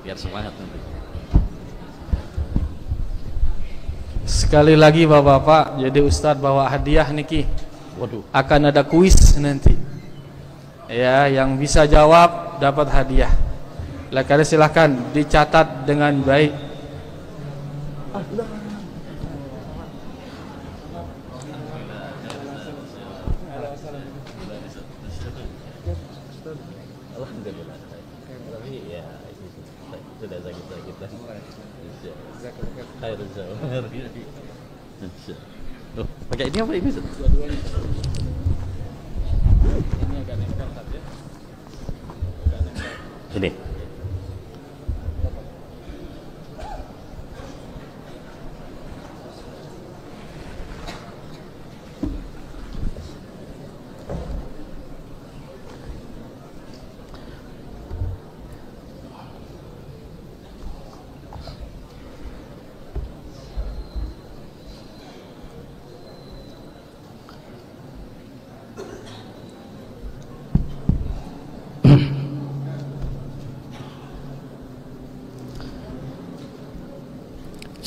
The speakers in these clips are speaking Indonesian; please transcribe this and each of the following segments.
biar semangat nanti. Sekali lagi bapak-bapak, jadi Ustadz bawa hadiah niki. Waduh. Akan ada kuis nanti. Ya, yang bisa jawab dapat hadiah. Kalian silahkan dicatat dengan baik. Alhamdulillah. Tapi ya sudah sakit-sakit lah. Loh, pakai ini apa ini? Dua-duanya. Ini agak nempel tadi ya. Agak nempel. Ini.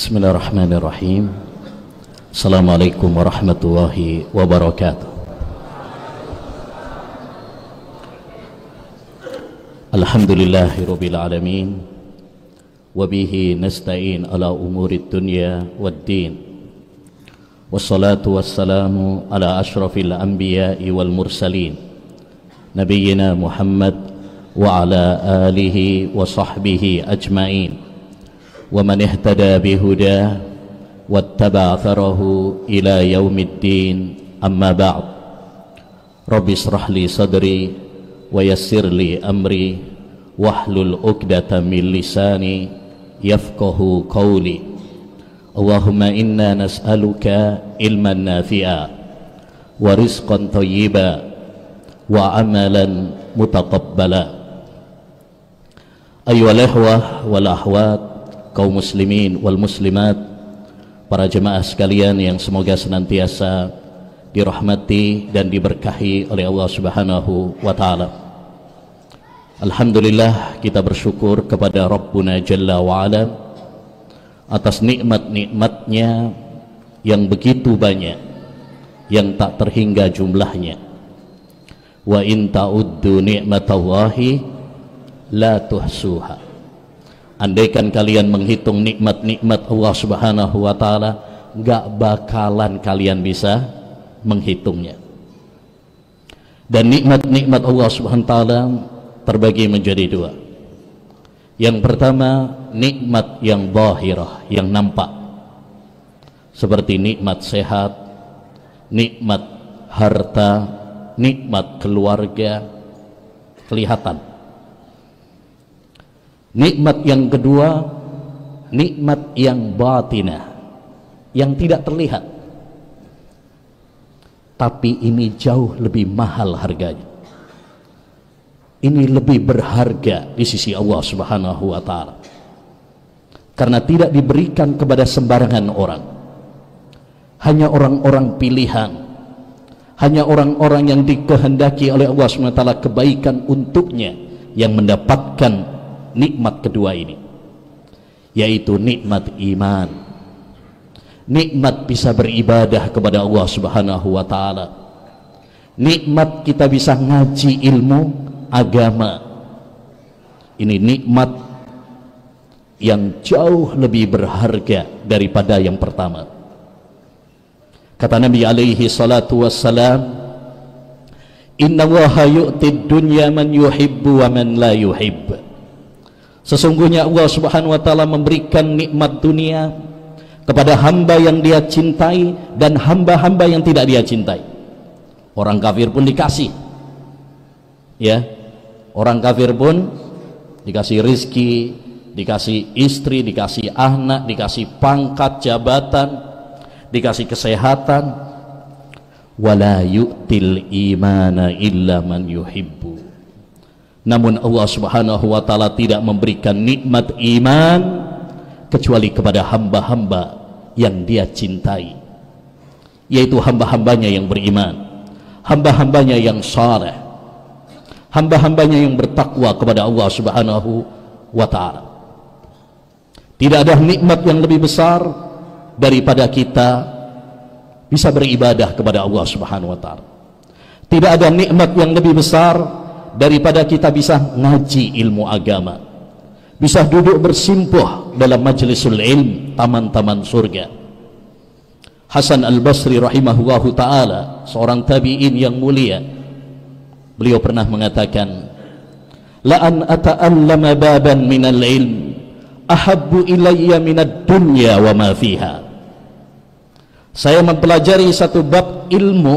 Bismillahirrahmanirrahim. Assalamualaikum warahmatullahi wabarakatuh. Alhamdulillahirabbil alamin. Wa bihi nasta'in ala umurid dunya waddin. Wassalatu wassalamu ala asyrafil anbiya'i wal mursalin. Nabiyyina Muhammad wa ala alihi wa sahbihi ajma'in. ومن اهتدى بهداه واتبع أثره إلى يوم الدين أما بعد رب اشرح لي صدري ويسر لي أمري واحلل عقدة من لساني يفقه قولي اللهم إنا نسألك علما نافعا ورزقا طيبا وعملا متقبلا أيها الإخوة والأخوات, kaum muslimin wal muslimat, para jemaah sekalian yang semoga senantiasa dirahmati dan diberkahi oleh Allah Subhanahu wa taala. Alhamdulillah, kita bersyukur kepada Rabbuna Jalla wa Ala atas nikmat-nikmatnya yang begitu banyak, yang tak terhingga jumlahnya. Wa in ta'uddu ni'matallahi la tuhsuha. Andaikan kalian menghitung nikmat-nikmat Allah Subhanahu wa taala, enggak bakalan kalian bisa menghitungnya. Dan nikmat-nikmat Allah Subhanahu wa taala terbagi menjadi dua. Yang pertama, nikmat yang zahirah, yang nampak. Seperti nikmat sehat, nikmat harta, nikmat keluarga, kelihatan. Nikmat yang kedua, nikmat yang batinah, yang tidak terlihat, tapi ini jauh lebih mahal harganya. Ini lebih berharga di sisi Allah Subhanahu wa taala, karena tidak diberikan kepada sembarangan orang. Hanya orang-orang pilihan, hanya orang-orang yang dikehendaki oleh Allah Subhanahu wa taala kebaikan untuknya yang mendapatkan nikmat kedua ini, yaitu nikmat iman, nikmat bisa beribadah kepada Allah Subhanahu wa taala, nikmat kita bisa ngaji ilmu agama. Ini nikmat yang jauh lebih berharga daripada yang pertama. Kata Nabi alaihi salatu wassalam, innallaha yu'tid dunya man yuhibbu wa man la yuhibb. Sesungguhnya Allah Subhanahu wa taala memberikan nikmat dunia kepada hamba yang dia cintai dan hamba-hamba yang tidak dia cintai. Orang kafir pun dikasih, ya, orang kafir pun dikasih rizki, dikasih istri, dikasih anak, dikasih pangkat jabatan, dikasih kesehatan. Wala yu'til imana illa man yuhibbu. Namun Allah Subhanahu wa taala tidak memberikan nikmat iman kecuali kepada hamba-hamba yang dia cintai, yaitu hamba-hambanya yang beriman, hamba-hambanya yang saleh, hamba-hambanya yang bertakwa kepada Allah Subhanahu wa taala. Tidak ada nikmat yang lebih besar daripada kita bisa beribadah kepada Allah Subhanahu wa taala. Tidak ada nikmat yang lebih besar daripada kita bisa ngaji ilmu agama, bisa duduk bersimpuh dalam majlisul ilm, taman-taman surga. Hasan al-Basri rahimahullahu ta'ala, seorang tabi'in yang mulia, beliau pernah mengatakan, la an ata'allama baban minal ilm ahabbu ilayya minad dunya wa ma fiha. Saya mempelajari satu bab ilmu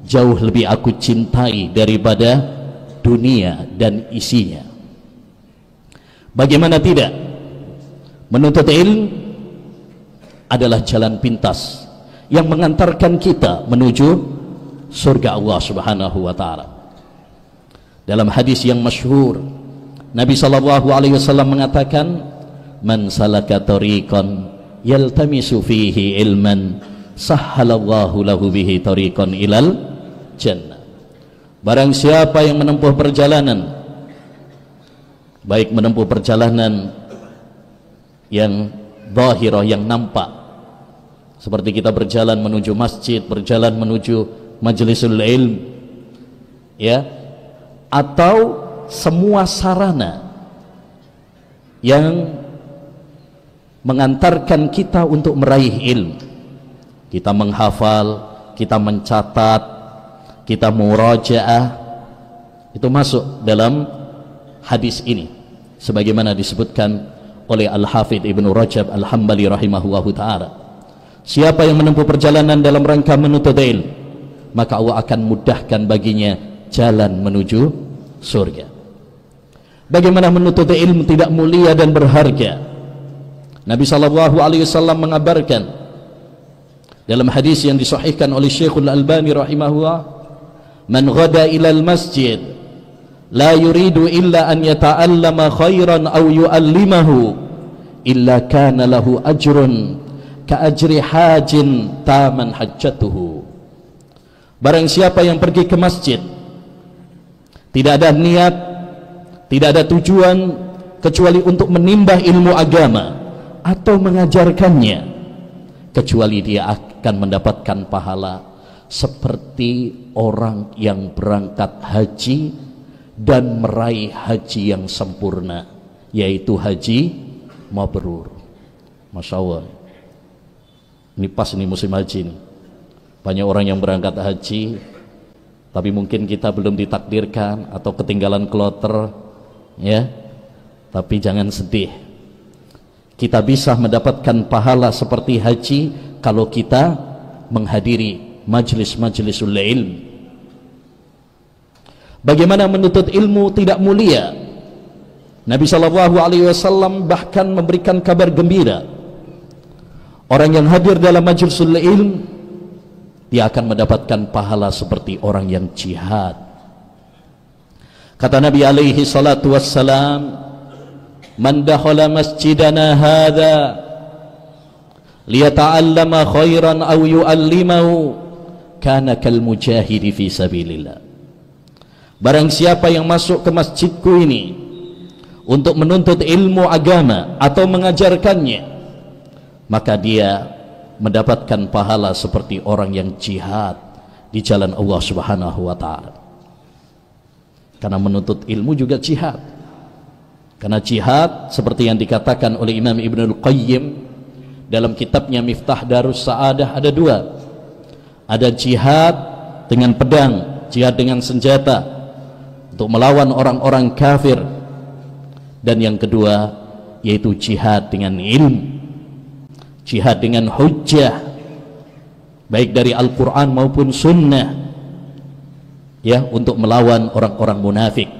jauh lebih aku cintai daripada dunia dan isinya. Bagaimana tidak? Menuntut ilmu adalah jalan pintas yang mengantarkan kita menuju surga Allah Subhanahu wa taala. Dalam hadis yang masyhur, Nabi sallallahu alaihi wasallam mengatakan, "Man salaka tariqan yaltamisu fihi ilman, sahhalallahu lahu bihi tariqan ilal jannah." Barang siapa yang menempuh perjalanan, baik menempuh perjalanan yang zahirah, yang nampak, seperti kita berjalan menuju masjid, berjalan menuju majlisul ilm, ya, atau semua sarana yang mengantarkan kita untuk meraih ilmu. Kita menghafal, kita mencatat, kita murajaah, itu masuk dalam hadis ini sebagaimana disebutkan oleh Al-Hafidh Ibnu Rajab Al-Hambali rahimahullahu ta'ala. Siapa yang menempuh perjalanan dalam rangka menuntut ilmu, maka Allah akan mudahkan baginya jalan menuju surga. Bagaimana menuntut ilmu tidak mulia dan berharga? Nabi sallallahu alaihi wasallam mengabarkan dalam hadis yang disahihkan oleh Syekhul Albani rahimahullah, man ghada ilal masjid la yuridu illa an yata'allama khairan aw yu'allimahu illa kana lahu ajrun ka ajri hajin taman hajjatuhu. Barang siapa yang pergi ke masjid tidak ada niat, tidak ada tujuan kecuali untuk menimba ilmu agama atau mengajarkannya, kecuali dia akan mendapatkan pahala seperti orang yang berangkat haji dan meraih haji yang sempurna, yaitu haji mabrur. Masya Allah, ini pas nih musim haji nih. Banyak orang yang berangkat haji, tapi mungkin kita belum ditakdirkan atau ketinggalan kloter, ya. Tapi jangan sedih, kita bisa mendapatkan pahala seperti haji kalau kita menghadiri majlis-majlisul ilm. Bagaimana menuntut ilmu tidak mulia? Nabi sallallahu alaihi wasallam bahkan memberikan kabar gembira, orang yang hadir dalam majlisul ilm dia akan mendapatkan pahala seperti orang yang jihad. Kata Nabi alaihi salatu wassalam, man dakhala masjidana hadha liyata'allama khairan aw yu'allimahu kana kal mujahidi fi sabilillah. Barang siapa yang masuk ke masjidku ini untuk menuntut ilmu agama atau mengajarkannya, maka dia mendapatkan pahala seperti orang yang jihad di jalan Allah Subhanahu wa ta'ala. Karena menuntut ilmu juga jihad. Karena jihad seperti yang dikatakan oleh Imam Ibnul Qayyim dalam kitabnya Miftah Darus Sa'adah, ada dua. Ada jihad dengan pedang, jihad dengan senjata untuk melawan orang-orang kafir, dan yang kedua yaitu jihad dengan ilmu, jihad dengan hujjah, baik dari Al-Quran maupun sunnah, ya, untuk melawan orang-orang munafik,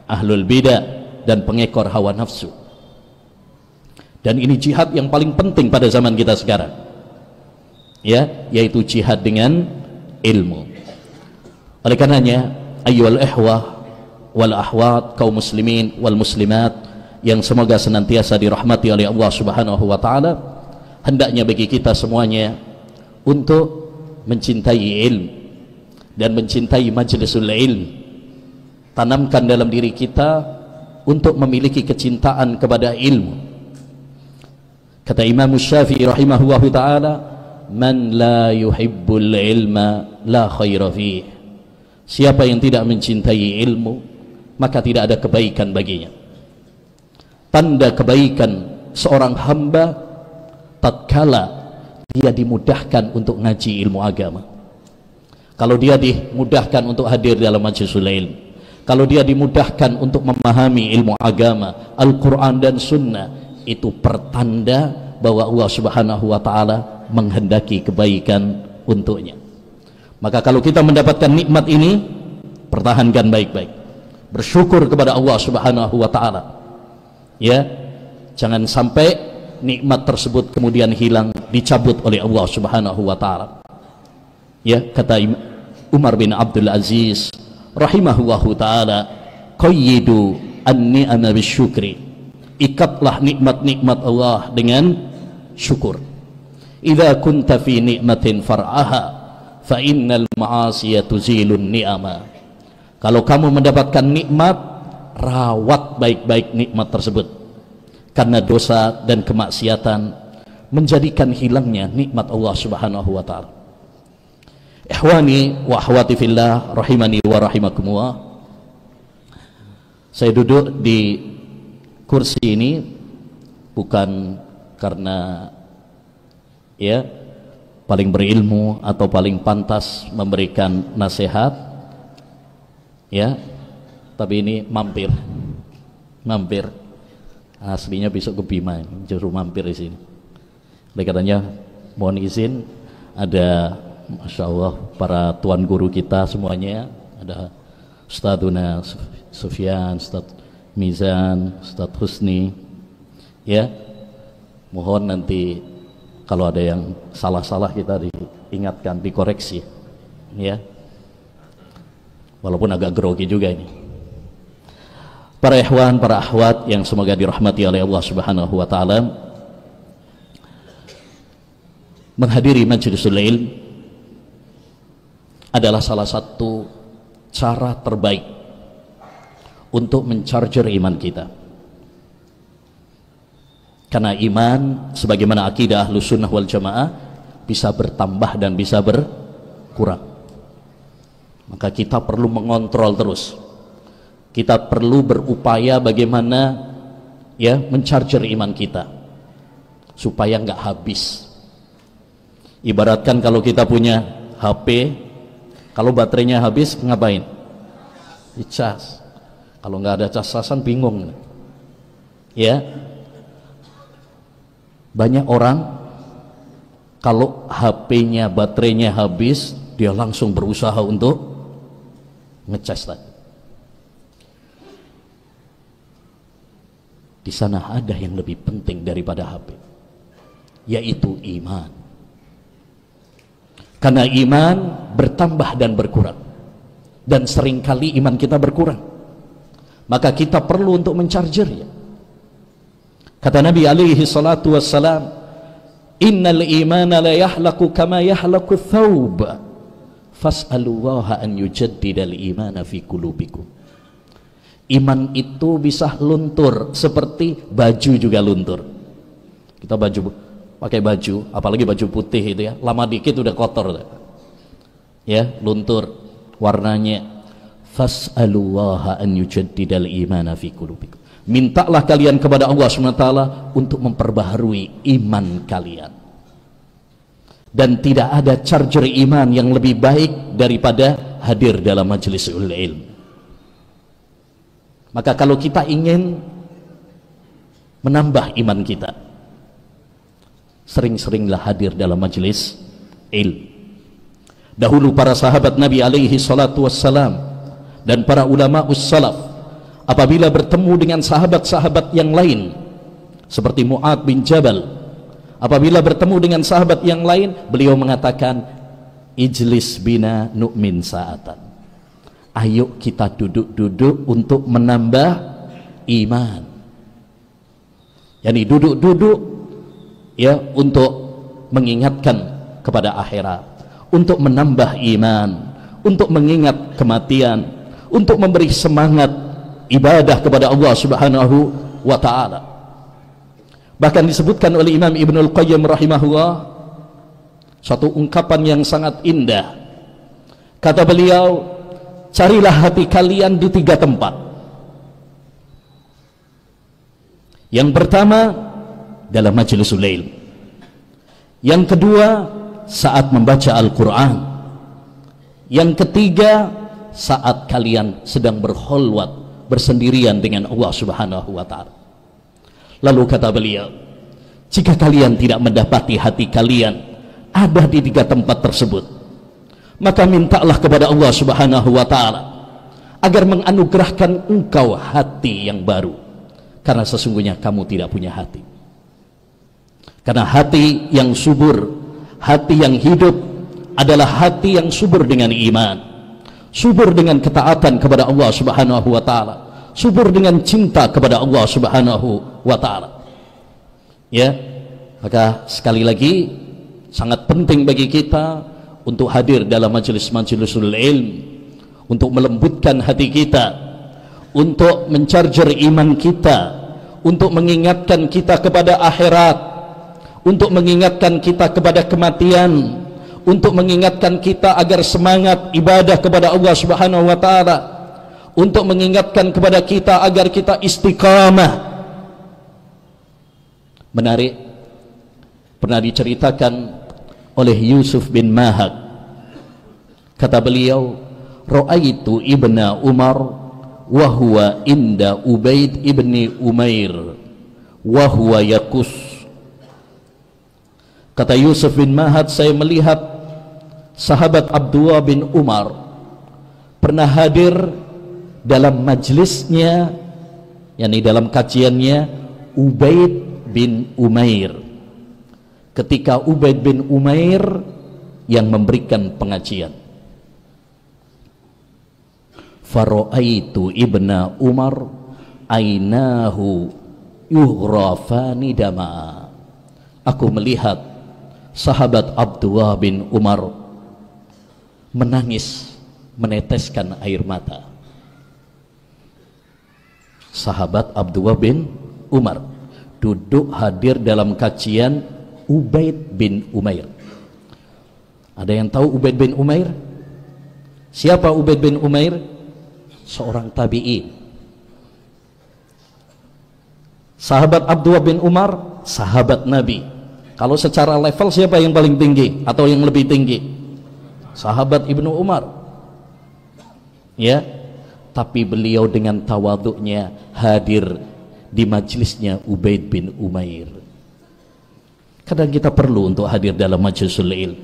ahlul bidah dan pengekor hawa nafsu. Dan ini jihad yang paling penting pada zaman kita sekarang, ya, yaitu jihad dengan ilmu. Oleh karenanya, ayyuhal ihwah wal ahwat, kaum muslimin wal muslimat yang semoga senantiasa dirahmati oleh Allah Subhanahu wa ta'ala, hendaknya bagi kita semuanya untuk mencintai ilmu dan mencintai majlisul ilm. Tanamkan dalam diri kita untuk memiliki kecintaan kepada ilmu, Kata Imam Syafi'i rahimahullahu ta'ala, man la yuhibbul ilma la khaira fih. Siapa yang tidak mencintai ilmu, maka tidak ada kebaikan baginya. Tanda kebaikan seorang hamba tatkala dia dimudahkan untuk ngaji ilmu agama. Kalau dia dimudahkan untuk hadir dalam majlisul ilmu, kalau dia dimudahkan untuk memahami ilmu agama, Al-Quran dan Sunnah, itu pertanda bahwa Allah Subhanahu wa ta'ala menghendaki kebaikan untuknya. Maka kalau kita mendapatkan nikmat ini, pertahankan baik-baik, bersyukur kepada Allah Subhanahu wa ta'ala, ya. Jangan sampai nikmat tersebut kemudian hilang, dicabut oleh Allah Subhanahu wa ta'ala. Ya, kata Umar bin Abdul Aziz rahimahullahu ta'ala, qayyidu an-ni'ama bisyukri. Ikatlah nikmat-nikmat Allah dengan syukur. Idza kunta fi ni'matin far'aha fa innal ma'asiya tuzilun ni'ama. Kalau kamu mendapatkan nikmat, rawat baik-baik nikmat tersebut, karena dosa dan kemaksiatan menjadikan hilangnya nikmat Allah Subhanahu wa ta'ala. Ikhwani wa akhwati fillah rahimani wa rahimakumullah. Saya duduk di kursi ini bukan karena ya paling berilmu atau paling pantas memberikan nasihat, ya, tapi ini mampir aslinya besok ke Bima, justru mampir di sini. Oleh karenanya mohon izin, ada Masya Allah para tuan guru kita semuanya, ada Ustadzuna Sufyan, Ustadz Mizan, Ustadz Husni, ya, mohon nanti kalau ada yang salah-salah kita diingatkan, dikoreksi, ya, walaupun agak grogi juga ini. Para ikhwan, para akhwat yang semoga dirahmati oleh Allah Subhanahu wa ta'ala, menghadiri majlisul ilm adalah salah satu cara terbaik untuk mencharger iman kita. Karena iman sebagaimana akidah Ahlus Sunnah wal Jamaah bisa bertambah dan bisa berkurang. Maka kita perlu mengontrol terus. Kita perlu berupaya bagaimana ya mencharger iman kita supaya nggak habis. Ibaratkan kalau kita punya HP, kalau baterainya habis ngapain? Dicas. Kalau nggak ada casasan bingung, ya. Banyak orang kalau HP-nya baterainya habis, dia langsung berusaha untuk ngecas lagi. Di sana ada yang lebih penting daripada HP, yaitu iman. Karena iman bertambah dan berkurang, dan seringkali iman kita berkurang. Maka kita perlu untuk menchargernya. Kata Nabi alaihi salatu wassalam, innal imana la yahlaku kama yahlaku thawb fas'alullaha an yujaddidal imana fi qulubikum. Iman itu bisa luntur seperti baju juga luntur. Kita pakai baju, apalagi baju putih itu ya, lama dikit udah kotor ya, luntur warnanya. Fas'alullaha an yujaddidal imana fi qulubikum. Mintalah kalian kepada Allah SWT untuk memperbaharui iman kalian. Dan tidak ada charger iman yang lebih baik daripada hadir dalam majlisul ilm. Maka kalau kita ingin menambah iman kita, sering-seringlah hadir dalam majlis ilm. Dahulu para sahabat Nabi alaihi salatu wassalam dan para ulama ussalaf apabila bertemu dengan sahabat-sahabat yang lain seperti Mu'ad bin Jabal, apabila bertemu dengan sahabat yang lain, beliau mengatakan, ijlis bina nu'min sa'atan, ayo kita duduk-duduk untuk menambah iman. Yani duduk-duduk ya untuk mengingatkan kepada akhirat, untuk menambah iman, untuk mengingat kematian, untuk memberi semangat ibadah kepada Allah Subhanahu wa ta'ala. Bahkan disebutkan oleh Imam Ibnul Qayyim rahimahullah suatu ungkapan yang sangat indah. Kata beliau, carilah hati kalian di 3 tempat. Yang pertama dalam majlisul lail, yang kedua saat membaca Al-Quran, yang ketiga saat kalian sedang berkholwat bersendirian dengan Allah Subhanahu wa ta'ala. Lalu kata beliau, jika kalian tidak mendapati hati kalian ada di 3 tempat tersebut, maka mintalah kepada Allah Subhanahu wa ta'ala agar menganugerahkan engkau hati yang baru, karena sesungguhnya kamu tidak punya hati. Karena hati yang subur, hati yang hidup adalah hati yang subur dengan iman, subur dengan ketaatan kepada Allah Subhanahu wa ta'ala, subur dengan cinta kepada Allah Subhanahu wa ta'ala. Ya, maka sekali lagi sangat penting bagi kita untuk hadir dalam majelis-majelisul ilm, untuk melembutkan hati kita, untuk mencarger iman kita, untuk mengingatkan kita kepada akhirat, untuk mengingatkan kita kepada kematian, untuk mengingatkan kita agar semangat ibadah kepada Allah Subhanahu wa ta'ala, untuk mengingatkan kepada kita agar kita istiqamah. Menarik, pernah diceritakan oleh Yusuf bin Mahak, kata beliau, ra'aitu ibna Umar wa huwa inda Ubaid ibni Umair wa huwa yakus. Kata Yusuf bin Mahad, saya melihat sahabat Abdullah bin Umar pernah hadir dalam majlisnya, yakni dalam kajiannya Ubaid bin Umair, ketika Ubaid bin Umair yang memberikan pengajian. Fara'aitu ibna Umar ainahu yughrafani dama. Aku melihat sahabat Abdullah bin Umar menangis, meneteskan air mata. Sahabat Abdullah bin Umar duduk hadir dalam kajian Ubaid bin Umair. Ada yang tahu Ubaid bin Umair? Siapa Ubaid bin Umair? Seorang tabi'in. Sahabat Abdullah bin Umar, sahabat Nabi. Kalau secara level siapa yang paling tinggi atau yang lebih tinggi? Sahabat Ibnu Umar. Ya, tapi beliau dengan tawaduknya hadir di majelisnya Ubaid bin Umair. Kadang kita perlu untuk hadir dalam majlisul ilm.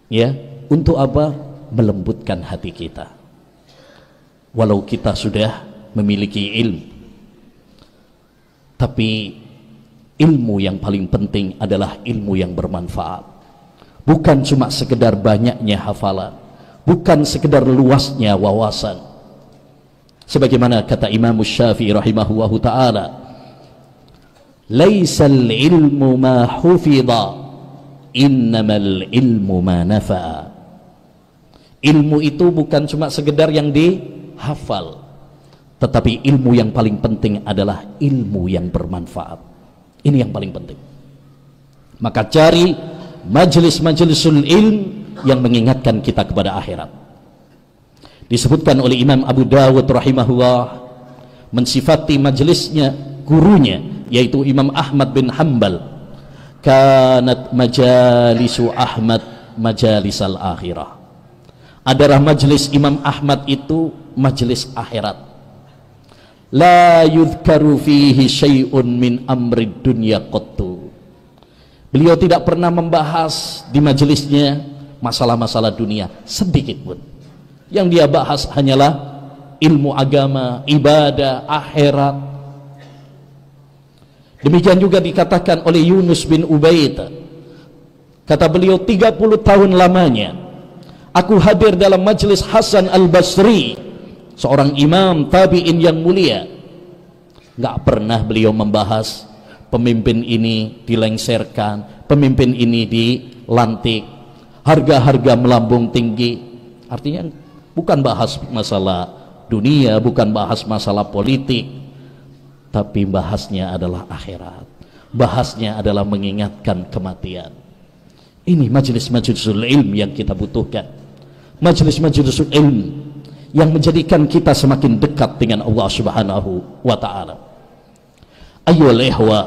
Ya, untuk apa? Melembutkan hati kita. Walau kita sudah memiliki ilmu, tapi ilmu yang paling penting adalah ilmu yang bermanfaat. Bukan cuma sekedar banyaknya hafalan, bukan sekedar luasnya wawasan. Sebagaimana kata Imam Syafi'i rahimahullahu ta'ala, laisal ilmu ma hufidha, innamal ilmu ma nafa'a. Ilmu itu bukan cuma sekedar yang dihafal, tetapi ilmu yang paling penting adalah ilmu yang bermanfaat. Ini yang paling penting. Maka cari majelis-majelisul ilm yang mengingatkan kita kepada akhirat. Disebutkan oleh Imam Abu Dawud rahimahullah mensifati majelisnya gurunya, yaitu Imam Ahmad bin Hanbal, kanat majalisu Ahmad majalisal akhirah. Adalah majelis Imam Ahmad itu majelis akhirat. La yudhkaru fihi syai'un min amri dunya qattu. Beliau tidak pernah membahas di majelisnya masalah-masalah dunia sedikit pun. Yang dia bahas hanyalah ilmu agama, ibadah, akhirat. Demikian juga dikatakan oleh Yunus bin Ubaid. Kata beliau, 30 tahun lamanya aku hadir dalam majelis Hasan al-Basri, seorang imam tabi'in yang mulia. Nggak pernah beliau membahas pemimpin ini dilengserkan, pemimpin ini dilantik, harga-harga melambung tinggi. Artinya bukan bahas masalah dunia, bukan bahas masalah politik, tapi bahasnya adalah akhirat, bahasnya adalah mengingatkan kematian. Ini majelis-majelisul ilm yang kita butuhkan, majelis-majelisul ilm yang menjadikan kita semakin dekat dengan Allah Subhanahu wa ta'ala. Ayyuhal ihwa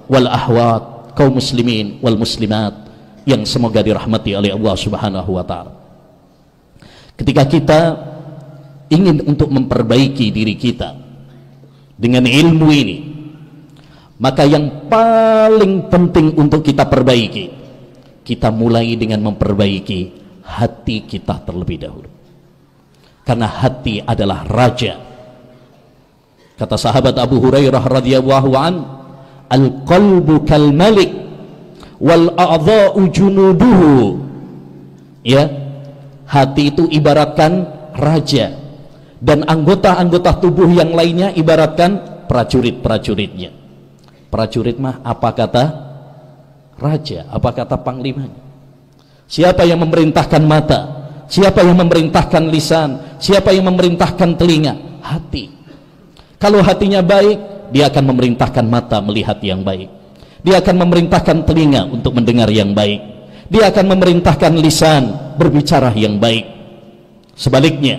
wal ahwat, kaum muslimin wal muslimat yang semoga dirahmati oleh Allah Subhanahu wa ta'ala. Ketika kita ingin untuk memperbaiki diri kita dengan ilmu ini, maka yang paling penting untuk kita perbaiki, kita mulai dengan memperbaiki hati kita terlebih dahulu, karena hati adalah raja. Kata sahabat Abu Hurairah radhiyallahu an, al-qalbu kal malik wal a'dha'u junuduhu. Ya, hati itu ibaratkan raja, dan anggota-anggota tubuh yang lainnya ibaratkan prajurit-prajuritnya. Prajurit mah apa kata raja, apa kata panglimanya? Siapa yang memerintahkan mata? Siapa yang memerintahkan lisan? Siapa yang memerintahkan telinga? Hati. Kalau hatinya baik, dia akan memerintahkan mata melihat yang baik, dia akan memerintahkan telinga untuk mendengar yang baik, dia akan memerintahkan lisan berbicara yang baik. Sebaliknya,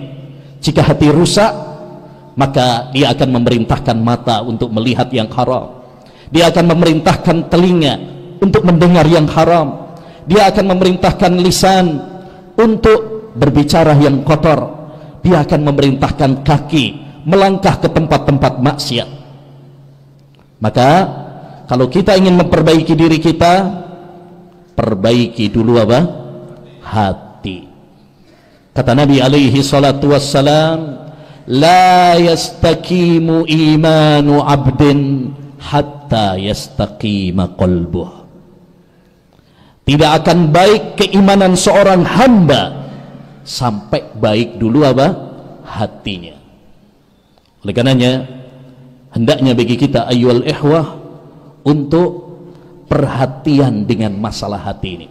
jika hati rusak, maka dia akan memerintahkan mata untuk melihat yang haram, dia akan memerintahkan telinga untuk mendengar yang haram, dia akan memerintahkan lisan untuk berbicara yang kotor, dia akan memerintahkan kaki melangkah ke tempat-tempat maksiat. Maka kalau kita ingin memperbaiki diri kita, perbaiki dulu apa? Hati. Kata Nabi alaihi salatu wassalam, la yastaqimu imanu abdin hatta yastaqima qalbuh. Tidak akan baik keimanan seorang hamba sampai baik dulu apa? Hatinya. Oleh karenanya, hendaknya bagi kita ayyuhal ikhwah untuk perhatian dengan masalah hati ini,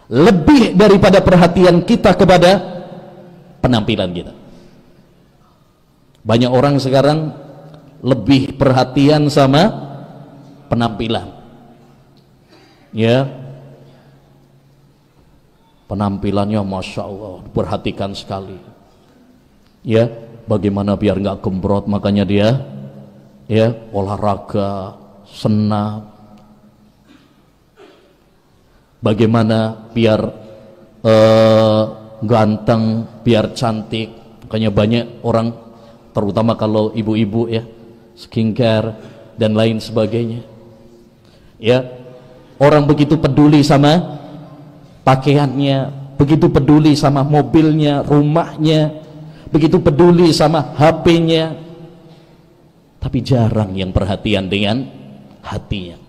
lebih daripada perhatian kita kepada penampilan kita. Banyak orang sekarang lebih perhatian sama penampilan, ya, penampilannya masya Allah perhatikan sekali, ya, bagaimana biar nggak gembrot, makanya dia ya olahraga, senam, bagaimana biar ganteng, biar cantik, makanya banyak orang, terutama kalau ibu-ibu ya, skincare dan lain sebagainya. Ya, orang begitu peduli sama pakaiannya, begitu peduli sama mobilnya, rumahnya, begitu peduli sama HP-nya, tapi jarang yang perhatian dengan hatinya.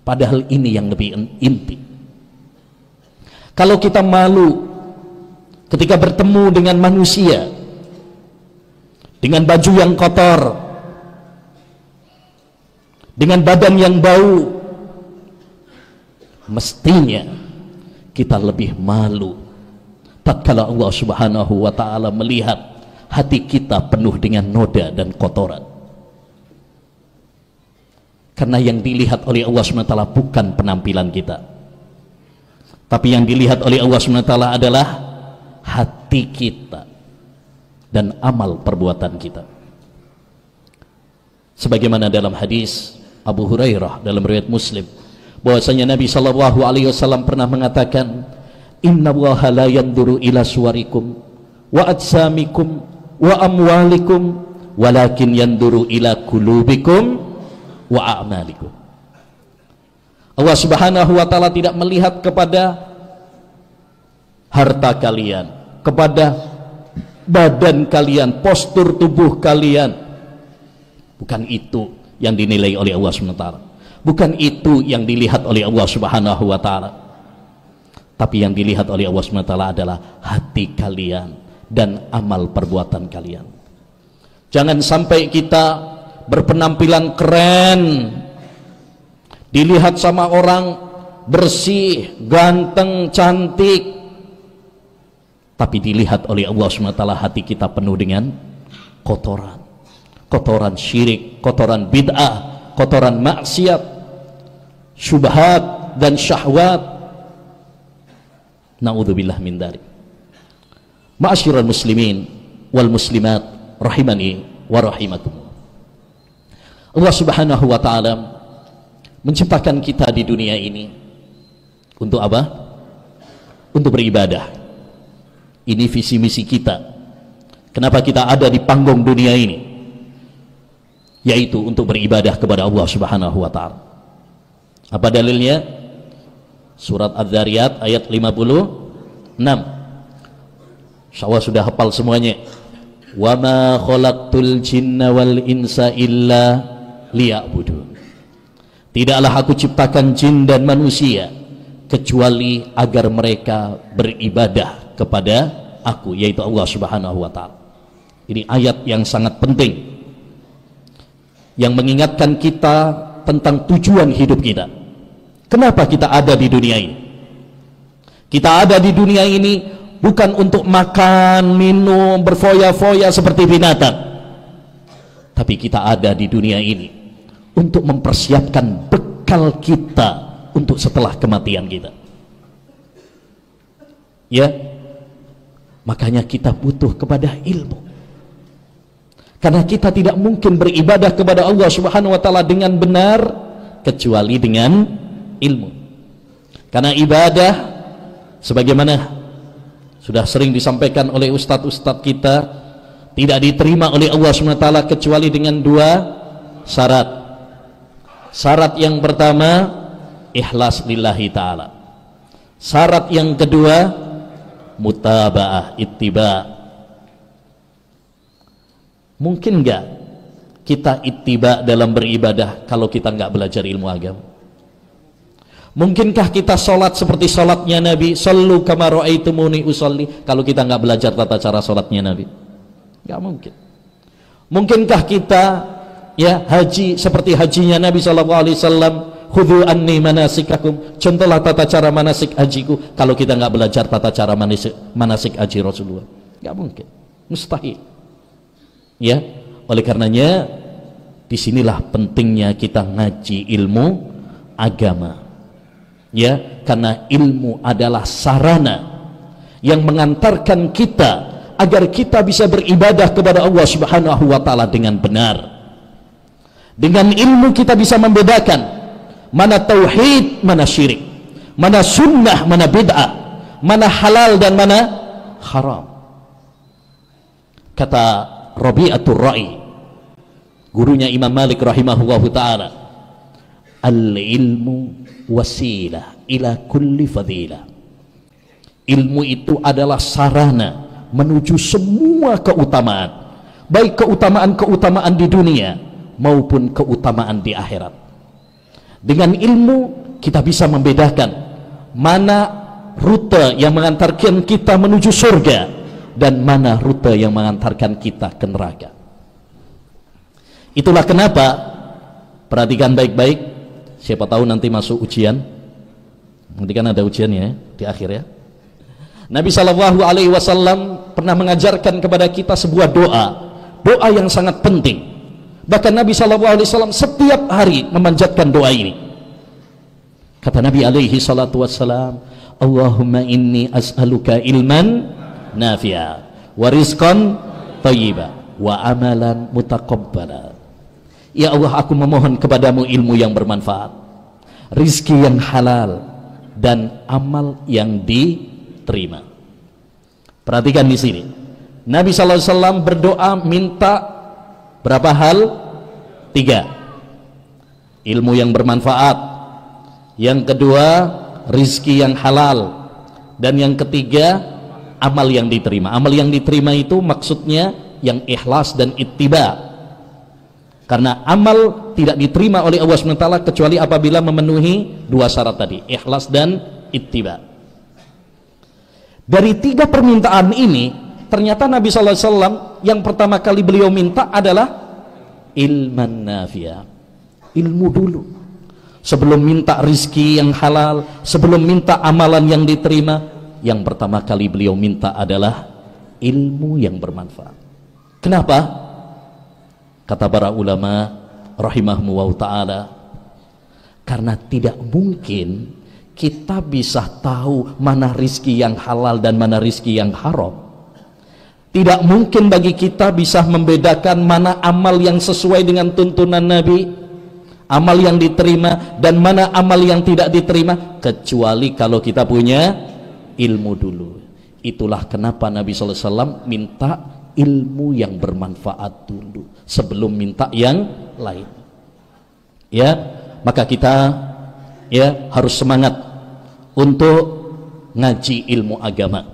Padahal ini yang lebih inti. Kalau kita malu ketika bertemu dengan manusia dengan baju yang kotor, dengan badan yang bau, mestinya kita lebih malu tatkala Allah Subhanahu wa ta'ala melihat hati kita penuh dengan noda dan kotoran. Karena yang dilihat oleh Allah SWT bukan penampilan kita, tapi yang dilihat oleh Allah SWT adalah hati kita dan amal perbuatan kita. Sebagaimana dalam hadis Abu Hurairah dalam riwayat Muslim, bahwasanya Nabi SAW pernah mengatakan, innallaha la yanzuru ila suwarikum wa ajsamikum wa amwalikum walakin yanzuru ila qulubikum wa a'malikum. Allah Subhanahu wa ta'ala tidak melihat kepada harta kalian, kepada badan kalian, postur tubuh kalian. Bukan itu yang dinilai oleh Allah SWT, bukan itu yang dilihat oleh Allah Subhanahu wa ta'ala, tapi yang dilihat oleh Allah SWT adalah hati kalian dan amal perbuatan kalian. Jangan sampai kita berpenampilan keren, dilihat sama orang bersih, ganteng, cantik, tapi dilihat oleh Allah SWT hati kita penuh dengan kotoran, kotoran syirik, kotoran bid'ah, kotoran maksiat, syubhat dan syahwat. Na'udzubillah min dzalik. Ma'asyiral muslimin wal muslimat rahimani wa rahimakumullah. Allah Subhanahu wa taala menciptakan kita di dunia ini untuk apa? Untuk beribadah. Ini visi misi kita. Kenapa kita ada di panggung dunia ini? Yaitu untuk beribadah kepada Allah Subhanahu wa taala. Apa dalilnya? Surat Adz-Dzariyat ayat 56. Insyaallah sudah hafal semuanya. Wa ma khalaqtul jinna wal insa illa liya'budun. Tidaklah aku ciptakan jin dan manusia kecuali agar mereka beribadah kepada aku, yaitu Allah Subhanahu wa taala. Ini ayat yang sangat penting yang mengingatkan kita tentang tujuan hidup kita. Kenapa kita ada di dunia ini? Kita ada di dunia ini bukan untuk makan, minum, berfoya-foya seperti binatang. Tapi kita ada di dunia ini untuk mempersiapkan bekal kita untuk setelah kematian kita. Ya, makanya kita butuh kepada ilmu. Karena kita tidak mungkin beribadah kepada Allah Subhanahu wa taala dengan benar kecuali dengan ilmu. Karena ibadah sebagaimana sudah sering disampaikan oleh ustadz-ustadz kita, tidak diterima oleh Allah Subhanahu wa taala kecuali dengan dua syarat. Syarat yang pertama, ikhlas lillahi ta'ala. Syarat yang kedua, mutaba'ah, ittiba'. Mungkin enggak kita ittiba' dalam beribadah kalau kita enggak belajar ilmu agama? Mungkinkah kita sholat seperti sholatnya Nabi, sallu kama ra'aitumuni usolli, kalau kita enggak belajar tata cara sholatnya Nabi? Enggak mungkin. Mungkinkah kita ya haji seperti hajinya Nabi SAW, khudhu anni manasikakum, contohlah tata cara manasik hajiku, kalau kita nggak belajar tata cara manasik haji Rasulullah? Nggak mungkin, mustahil. Ya, oleh karenanya disinilah pentingnya kita ngaji ilmu agama. Ya, karena ilmu adalah sarana yang mengantarkan kita agar kita bisa beribadah kepada Allah Subhanahu wa taala dengan benar. Dengan ilmu kita bisa membedakan mana tauhid, mana syirik, mana sunnah, mana bid'ah, mana halal dan mana haram. Kata Rabi'atul Ra'i, gurunya Imam Malik rahimahullahu ta'ala, al-ilmu wasilah ila kulli fadilah. Ilmu itu adalah sarana menuju semua keutamaan, baik keutamaan-keutamaan di dunia maupun keutamaan di akhirat. Dengan ilmu kita bisa membedakan mana rute yang mengantarkan kita menuju surga dan mana rute yang mengantarkan kita ke neraka. Itulah kenapa, perhatikan baik-baik, siapa tahu nanti masuk ujian, nanti kan ada ujiannya di akhir ya. Nabi SAW pernah mengajarkan kepada kita sebuah doa yang sangat penting. Bahkan Nabi SAW setiap hari memanjatkan doa ini. Kata Nabi SAW, Allahumma inni as'aluka ilman nafi'a wa rizqan thayyiba wa amalan mutaqabbala. Ya Allah, aku memohon kepadamu ilmu yang bermanfaat, rizki yang halal, dan amal yang diterima. Perhatikan di sini, Nabi SAW berdoa minta berapa hal? 3. Ilmu yang bermanfaat, yang kedua rizki yang halal, dan yang ketiga amal yang diterima. Amal yang diterima itu maksudnya yang ikhlas dan ittiba. Karena amal tidak diterima oleh Allah SWT kecuali apabila memenuhi 2 syarat tadi, ikhlas dan ittiba. Dari 3 permintaan ini, ternyata Nabi SAW yang pertama kali beliau minta adalah ilman nafi'a, ilmu dulu. Sebelum minta rizki yang halal, sebelum minta amalan yang diterima, yang pertama kali beliau minta adalah ilmu yang bermanfaat. Kenapa? Kata para ulama rahimahumullah ta'ala, karena tidak mungkin kita bisa tahu mana rizki yang halal dan mana rizki yang haram. Tidak mungkin bagi kita bisa membedakan mana amal yang sesuai dengan tuntunan Nabi, amal yang diterima, dan mana amal yang tidak diterima, kecuali kalau kita punya ilmu dulu. Itulah kenapa Nabi SAW minta ilmu yang bermanfaat dulu sebelum minta yang lain. Ya, maka kita ya harus semangat untuk ngaji ilmu agama.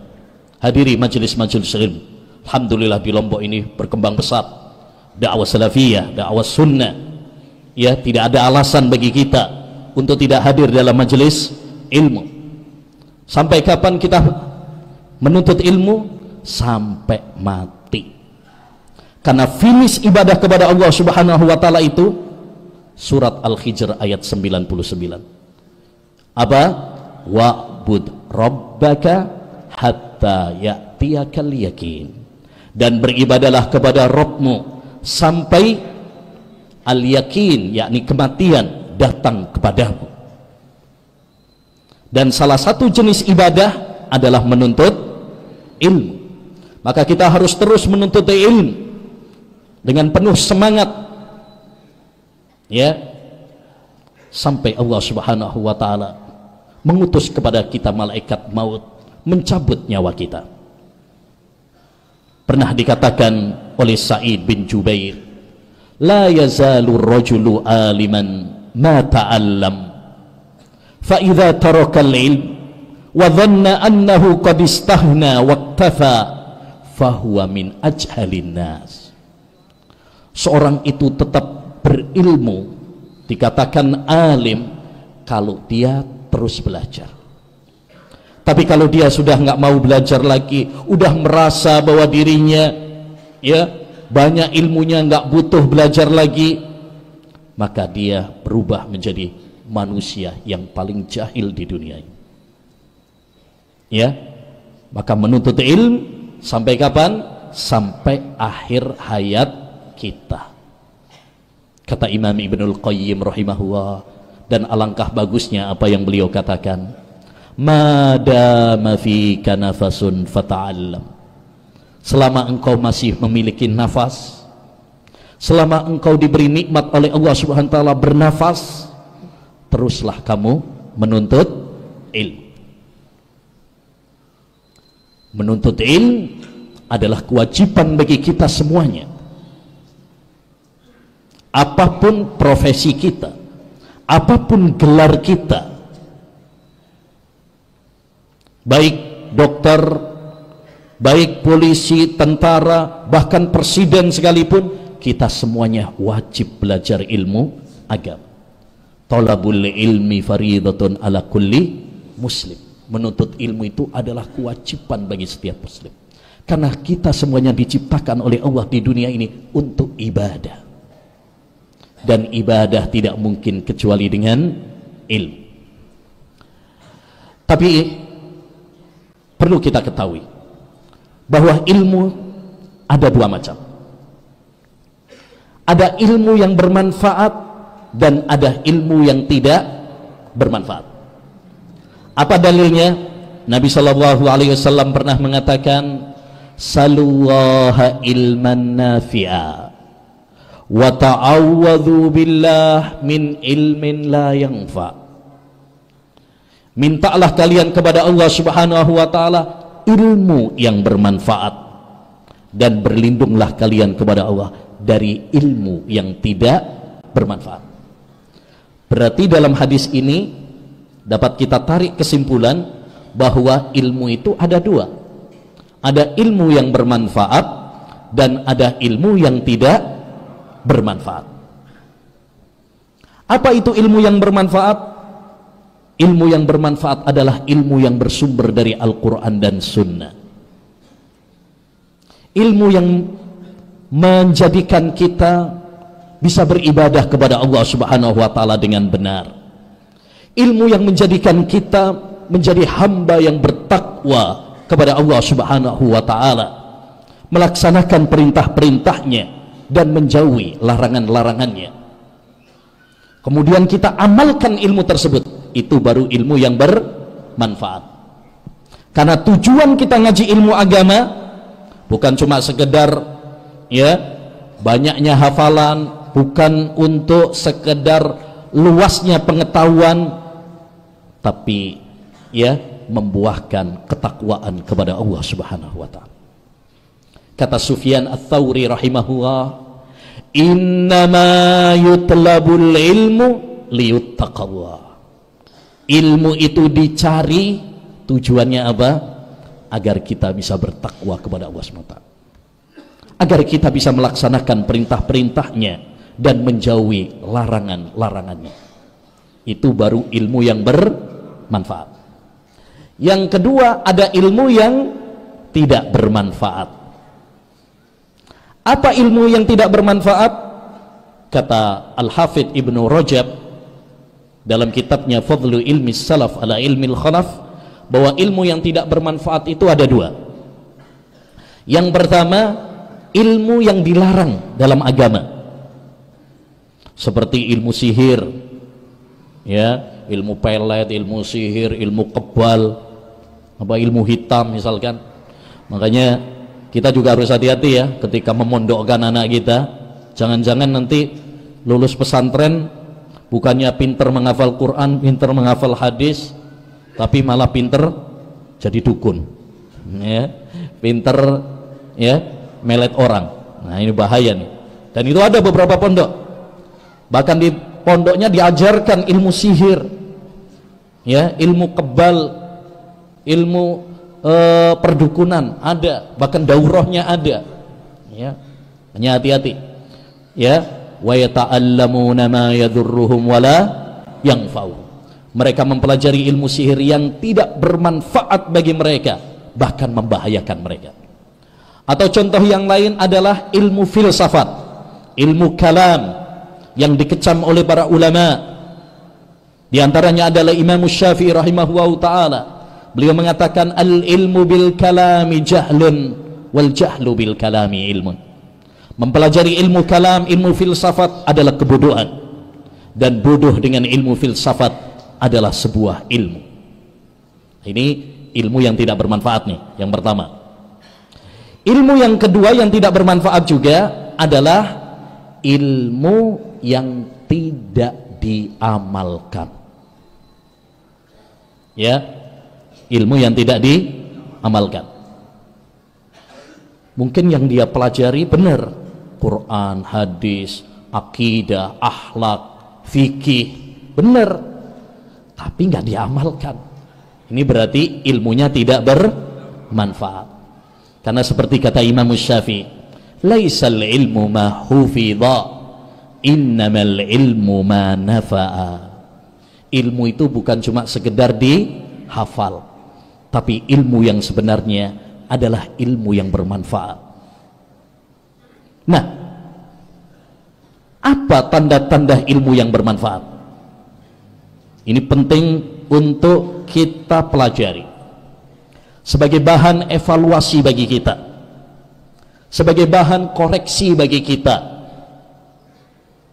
Hadiri majelis-majelis ilmu. Alhamdulillah di Lombok ini berkembang pesat dakwah salafiyah, dakwah sunnah. Ya, tidak ada alasan bagi kita untuk tidak hadir dalam majelis ilmu. Sampai kapan kita menuntut ilmu? Sampai mati. Karena finish ibadah kepada Allah Subhanahu wa taala itu surat Al-Hijr ayat 99. Apa? Wa'bud rabbaka hatta ya'tiyakal yakin. Dan beribadalah kepada Rabbmu sampai al-yakin, yakni kematian, datang kepadamu. Dan salah satu jenis ibadah adalah menuntut ilmu. Maka kita harus terus menuntut ilmu dengan penuh semangat, ya, sampai Allah Subhanahu wa taala mengutus kepada kita malaikat maut mencabut nyawa kita. Pernah dikatakan oleh Sa'id bin Jubair, la yazalu rajulu aliman ma ta'allam fa idza taraka al-ilm wa dhanna annahu qad istahna waqtafa fa huwa min ajhalin nas. Seorang itu tetap berilmu, dikatakan alim kalau dia terus belajar. Tapi kalau dia sudah nggak mau belajar lagi, udah merasa bahwa dirinya ya banyak ilmunya, nggak butuh belajar lagi, maka dia berubah menjadi manusia yang paling jahil di dunia ini. Ya, maka menuntut ilmu sampai kapan? Sampai akhir hayat kita. Kata Imam Ibnul Qayyim rahimahullah, dan alangkah bagusnya apa yang beliau katakan, madama fika nafasun fata'allam. Selama engkau masih memiliki nafas, selama engkau diberi nikmat oleh Allah Subhanahu wa taala bernafas, teruslah kamu menuntut ilmu. Menuntut ilmu adalah kewajiban bagi kita semuanya. Apapun profesi kita, apapun gelar kita, baik dokter, baik polisi, tentara, bahkan presiden sekalipun, kita semuanya wajib belajar ilmu agama. Talabul ilmi faridatun ala kulli muslim. Menuntut ilmu itu adalah kewajiban bagi setiap muslim, karena kita semuanya diciptakan oleh Allah di dunia ini untuk ibadah, dan ibadah tidak mungkin kecuali dengan ilmu. Tapi perlu kita ketahui bahwa ilmu ada dua macam. Ada ilmu yang bermanfaat dan ada ilmu yang tidak bermanfaat. Apa dalilnya? Nabi SAW pernah mengatakan, salullaha ilman nafi'a wa ta'awwadhu billah min ilmin la yanfa. Mintalah kalian kepada Allah Subhanahu wa taala ilmu yang bermanfaat, dan berlindunglah kalian kepada Allah dari ilmu yang tidak bermanfaat. Berarti dalam hadis ini dapat kita tarik kesimpulan bahwa ilmu itu ada dua. Ada ilmu yang bermanfaat dan ada ilmu yang tidak bermanfaat. Apa itu ilmu yang bermanfaat? Ilmu yang bermanfaat adalah ilmu yang bersumber dari Al-Quran dan Sunnah. Ilmu yang menjadikan kita bisa beribadah kepada Allah Subhanahu wa taala dengan benar. Ilmu yang menjadikan kita menjadi hamba yang bertakwa kepada Allah Subhanahu wa taala, melaksanakan perintah-perintahnya dan menjauhi larangan-larangannya. Kemudian kita amalkan ilmu tersebut, itu baru ilmu yang bermanfaat. Karena tujuan kita ngaji ilmu agama bukan cuma sekedar ya banyaknya hafalan, bukan untuk sekedar luasnya pengetahuan, tapi ya membuahkan ketakwaan kepada Allah Subhanahu wa taala. Kata Sufyan Ats-Tsauri rahimahullah, innama yutlabul ilmu liyuttaqallah. Ilmu itu dicari, tujuannya apa? Agar kita bisa bertakwa kepada Allah SWT, agar kita bisa melaksanakan perintah-perintahnya dan menjauhi larangan-larangannya. Itu baru ilmu yang bermanfaat. Yang kedua, ada ilmu yang tidak bermanfaat. Apa ilmu yang tidak bermanfaat? Kata Al-Hafidh Ibnu Rajab dalam kitabnya Fadlu Ilmi Salaf ala Ilmil Khalaf, bahwa ilmu yang tidak bermanfaat itu ada dua. Yang pertama, ilmu yang dilarang dalam agama, seperti ilmu sihir, ya, ilmu pelet, ilmu sihir, ilmu kebal, apa ilmu hitam misalkan. Makanya kita juga harus hati-hati ya ketika memondokkan anak kita. Jangan-jangan nanti lulus pesantren bukannya pinter menghafal Quran, pinter menghafal hadis, tapi malah pinter jadi dukun, ya, pinter ya melet orang. Nah ini bahaya nih. Dan itu ada beberapa pondok, bahkan di pondoknya diajarkan ilmu sihir, ya, ilmu kebal, ilmu perdukunan ada, bahkan daurahnya ada, ya. Hanya hati-hati, ya. Wa yata'allamuna ma yadhurruhum wala yanfa'uhum. Mereka mempelajari ilmu sihir yang tidak bermanfaat bagi mereka, bahkan membahayakan mereka. Atau contoh yang lain adalah ilmu filsafat, ilmu kalam yang dikecam oleh para ulama. Di antaranya adalah Imam Syafi'i rahimahullahu taala. Beliau mengatakan al-ilmu bil kalami jahlun wal jahlu bil kalami ilmun. Mempelajari ilmu kalam, ilmu filsafat adalah kebodohan, dan bodoh dengan ilmu filsafat adalah sebuah ilmu. Ini ilmu yang tidak bermanfaat nih, yang pertama. Ilmu yang kedua yang tidak bermanfaat juga adalah ilmu yang tidak diamalkan, ya, ilmu yang tidak diamalkan. Mungkin yang dia pelajari benar, Quran, hadis, akidah, akhlak, fikih, benar, tapi nggak diamalkan. Ini berarti ilmunya tidak bermanfaat. Karena seperti kata Imam Syafi'i, laisal ilmu ma hufidha, innamal ilmu ma nafa'a. Ilmu itu bukan cuma sekedar dihafal, tapi ilmu yang sebenarnya adalah ilmu yang bermanfaat. Nah, apa tanda-tanda ilmu yang bermanfaat? Ini penting untuk kita pelajari sebagai bahan evaluasi bagi kita, sebagai bahan koreksi bagi kita,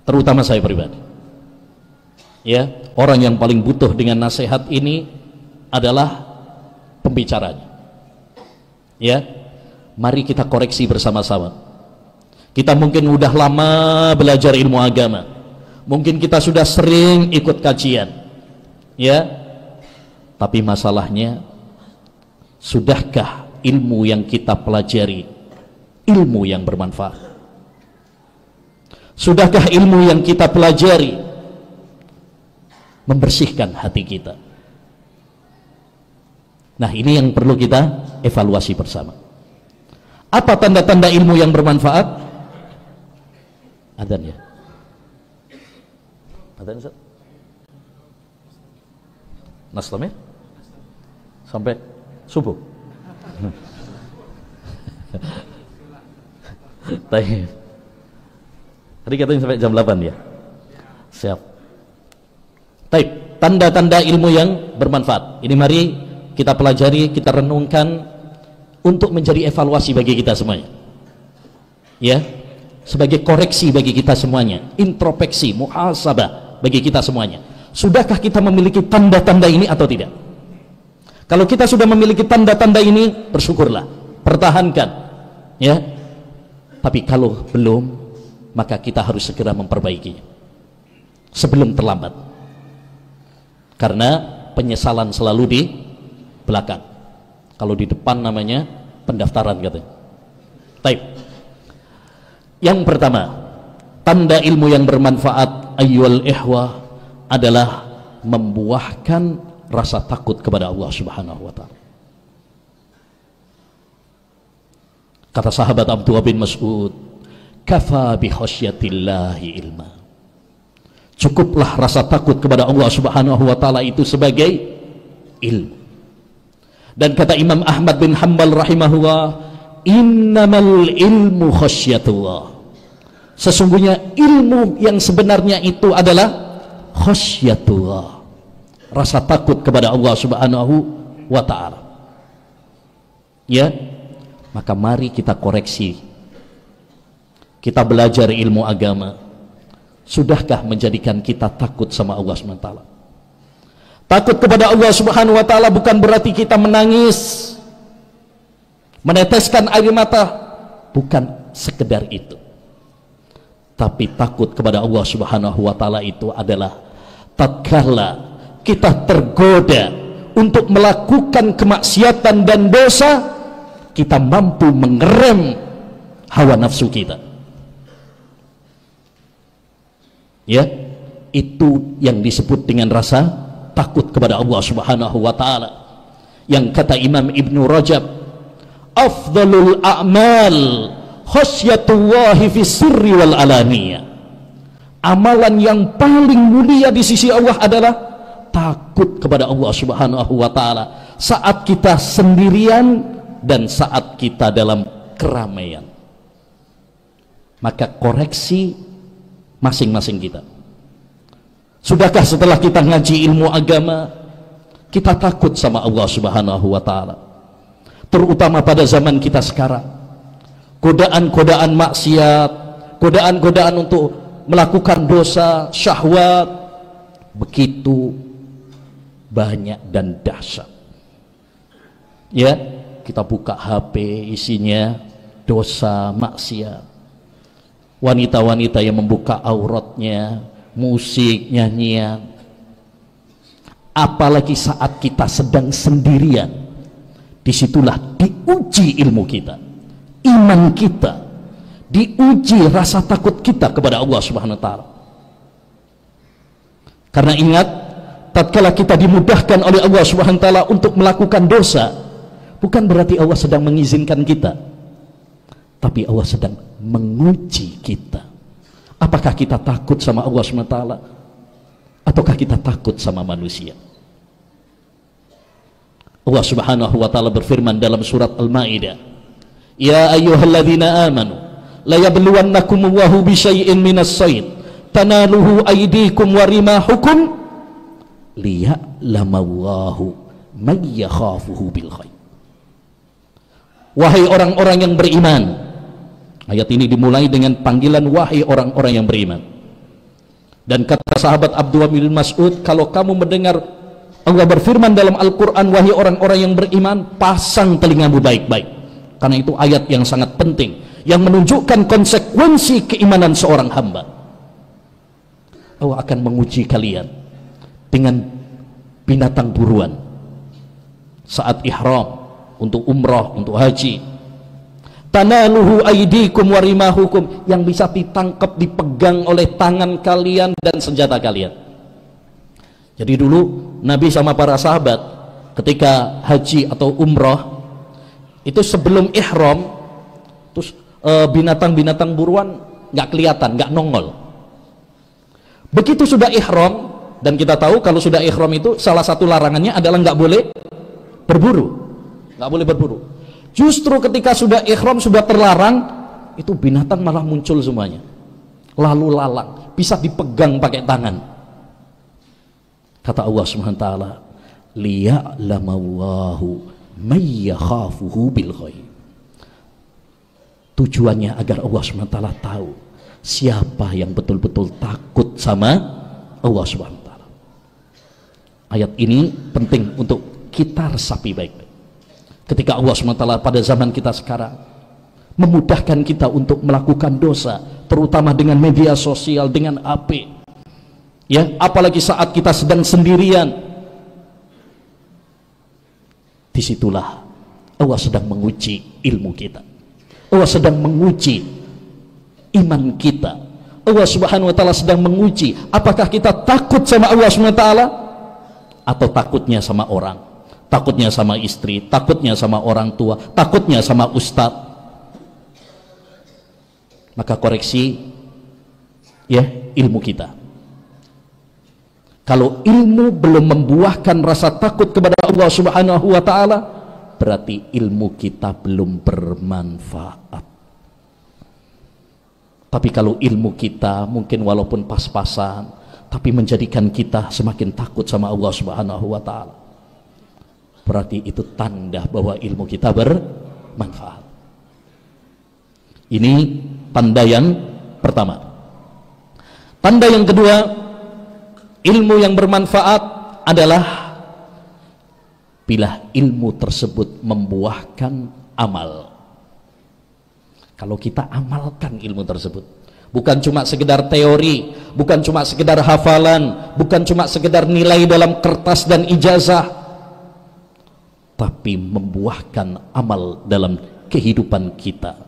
terutama saya pribadi. Ya, orang yang paling butuh dengan nasihat ini adalah pembicaranya. Ya, mari kita koreksi bersama-sama. Kita mungkin udah lama belajar ilmu agama, mungkin kita sudah sering ikut kajian, ya, tapi masalahnya, sudahkah ilmu yang kita pelajari ilmu yang bermanfaat? Sudahkah ilmu yang kita pelajari membersihkan hati kita? Nah, ini yang perlu kita evaluasi bersama. Apa tanda-tanda ilmu yang bermanfaat? Adzan ya? Adzan Ustaz? Naslam ya? Sampai subuh? Tadi katanya sampai jam 8 ya? Siap. Taib, tanda-tanda ilmu yang bermanfaat. Ini mari kita pelajari, kita renungkan untuk menjadi evaluasi bagi kita semuanya. Ya, sebagai koreksi bagi kita semuanya, introspeksi, muhasabah bagi kita semuanya. Sudahkah kita memiliki tanda-tanda ini atau tidak? Kalau kita sudah memiliki tanda-tanda ini, bersyukurlah, pertahankan, ya. Tapi kalau belum, maka kita harus segera memperbaikinya sebelum terlambat. Karena penyesalan selalu di belakang. Kalau di depan namanya pendaftaran katanya. Baik. Yang pertama, tanda ilmu yang bermanfaat ayyuhal ihwah adalah membuahkan rasa takut kepada Allah Subhanahu wa taala. Kata sahabat Abdullah bin Mas'ud, kafa bi khasyatillahi ilma. Cukuplah rasa takut kepada Allah Subhanahu wa taala itu sebagai ilmu. Dan kata Imam Ahmad bin Hanbal rahimahullah, innamal ilmu khasyatullah. Sesungguhnya ilmu yang sebenarnya itu adalah khasyatullah, rasa takut kepada Allah Subhanahu wa ta'ala. Ya, maka mari kita koreksi. Kita belajar ilmu agama. Sudahkah menjadikan kita takut sama Allah Subhanahu wa ta'ala? Takut kepada Allah Subhanahu wa ta'ala bukan berarti kita menangis, meneteskan air mata, bukan sekedar itu. Tapi takut kepada Allah Subhanahu wa ta'ala itu adalah tatkala kita tergoda untuk melakukan kemaksiatan dan dosa, kita mampu mengerem hawa nafsu kita. Ya, itu yang disebut dengan rasa takut kepada Allah Subhanahu wa ta'ala. Yang kata Imam Ibnu Rajab, afdalul a'mal khasyatullahi fi sirri wal alaniyah. Amalan yang paling mulia di sisi Allah adalah takut kepada Allah Subhanahu wa ta'ala saat kita sendirian dan saat kita dalam keramaian. Maka koreksi masing-masing kita. Sudahkah setelah kita ngaji ilmu agama, kita takut sama Allah Subhanahu wa ta'ala? Terutama pada zaman kita sekarang, godaan-godaan maksiat, godaan-godaan untuk melakukan dosa, syahwat begitu banyak dan dahsyat. Ya, kita buka HP isinya dosa, maksiat. Wanita-wanita yang membuka auratnya, musik, nyanyian. Apalagi saat kita sedang sendirian, disitulah diuji ilmu kita, iman kita, diuji rasa takut kita kepada Allah Subhanahu wa ta'ala. Karena ingat, tatkala kita dimudahkan oleh Allah Subhanahu wa ta'ala untuk melakukan dosa, bukan berarti Allah sedang mengizinkan kita, tapi Allah sedang menguji kita. Apakah kita takut sama Allah SWT ataukah kita takut sama manusia? Allah Subhanahu wa ta'ala berfirman dalam surat Al-Maidah, ya ayyuhalladzina amanu la yabluwannakum Allahu bi syai'in minas sayd tanaluhu aydikum wa rimahukum liya'lamallahu may yakhafuhu bil ghaib. Wahai orang-orang yang beriman. Ayat ini dimulai dengan panggilan wahai orang-orang yang beriman. Dan kata sahabat Abdullah bin Mas'ud, kalau kamu mendengar Allah berfirman dalam Al-Quran, wahai orang-orang yang beriman, pasang telingamu baik-baik. Karena itu ayat yang sangat penting, yang menunjukkan konsekuensi keimanan seorang hamba. Allah akan menguji kalian dengan binatang buruan saat ihram, untuk umrah, untuk haji. Tanaluhu aydikum wa rimahukum, yang bisa ditangkap, dipegang oleh tangan kalian dan senjata kalian. Jadi dulu Nabi sama para sahabat ketika haji atau umrah itu sebelum ihram, terus binatang-binatang buruan nggak kelihatan, nggak nongol. Begitu sudah ihram, dan kita tahu kalau sudah ihram itu salah satu larangannya adalah nggak boleh berburu, nggak boleh berburu. Justru ketika sudah ihram, sudah terlarang, itu binatang malah muncul semuanya, lalu lalang, bisa dipegang pakai tangan. Kata Allah Subhanahu wa ta'ala, liya'lamallahu may yakhafuhu bil ghaib. Tujuannya agar Allah SWT tahu siapa yang betul-betul takut sama Allah SWT. Ayat ini penting untuk kita resapi baik-baik. Ketika Allah SWT pada zaman kita sekarang memudahkan kita untuk melakukan dosa, terutama dengan media sosial, dengan HP, ya, apalagi saat kita sedang sendirian, disitulah Allah sedang menguji ilmu kita. Allah sedang menguji iman kita. Allah Subhanahu wa taala sedang menguji apakah kita takut sama Allah Subhanahu wa taala atau takutnya sama orang, takutnya sama istri, takutnya sama orang tua, takutnya sama ustadz. Maka koreksi ya ilmu kita. Kalau ilmu belum membuahkan rasa takut kepada Allah Subhanahu wa taala, berarti ilmu kita belum bermanfaat. Tapi kalau ilmu kita mungkin walaupun pas-pasan, tapi menjadikan kita semakin takut sama Allah Subhanahu wa taala, berarti itu tanda bahwa ilmu kita bermanfaat. Ini tanda yang pertama. Tanda yang kedua, ilmu yang bermanfaat adalah bila ilmu tersebut membuahkan amal. Kalau kita amalkan ilmu tersebut, bukan cuma sekedar teori, bukan cuma sekedar hafalan, bukan cuma sekedar nilai dalam kertas dan ijazah, tapi membuahkan amal dalam kehidupan kita.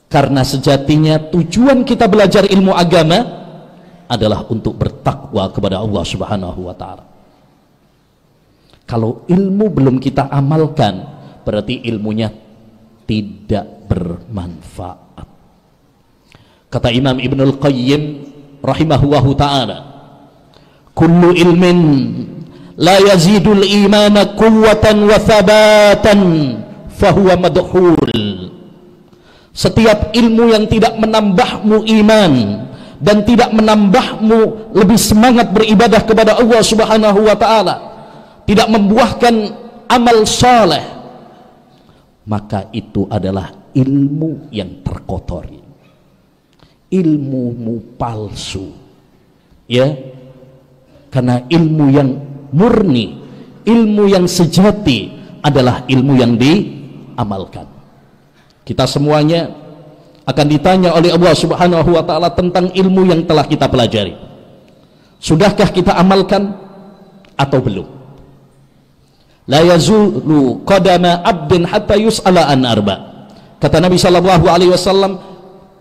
Karena sejatinya tujuan kita belajar ilmu agama adalah untuk bertakwa kepada Allah Subhanahu wa taala. Kalau ilmu belum kita amalkan, berarti ilmunya tidak bermanfaat. Kata Imam Ibnul Qayyim rahimahullahu ta'ala, kullu ilmin la yazidul imana quwwatan wa thabatan fahuwa madhul. Setiap ilmu yang tidak menambahmu iman dan tidak menambahmu lebih semangat beribadah kepada Allah Subhanahu wa ta'ala, tidak membuahkan amal saleh, maka itu adalah ilmu yang terkotori, ilmumu palsu, ya. Karena ilmu yang murni, ilmu yang sejati adalah ilmu yang diamalkan. Kita semuanya akan ditanya oleh Allah Subhanahu wa taala tentang ilmu yang telah kita pelajari. Sudahkah kita amalkan atau belum? La yazulu qadama abdin hatta yus'ala an arba. Kata Nabi sallallahu alaihi wasallam,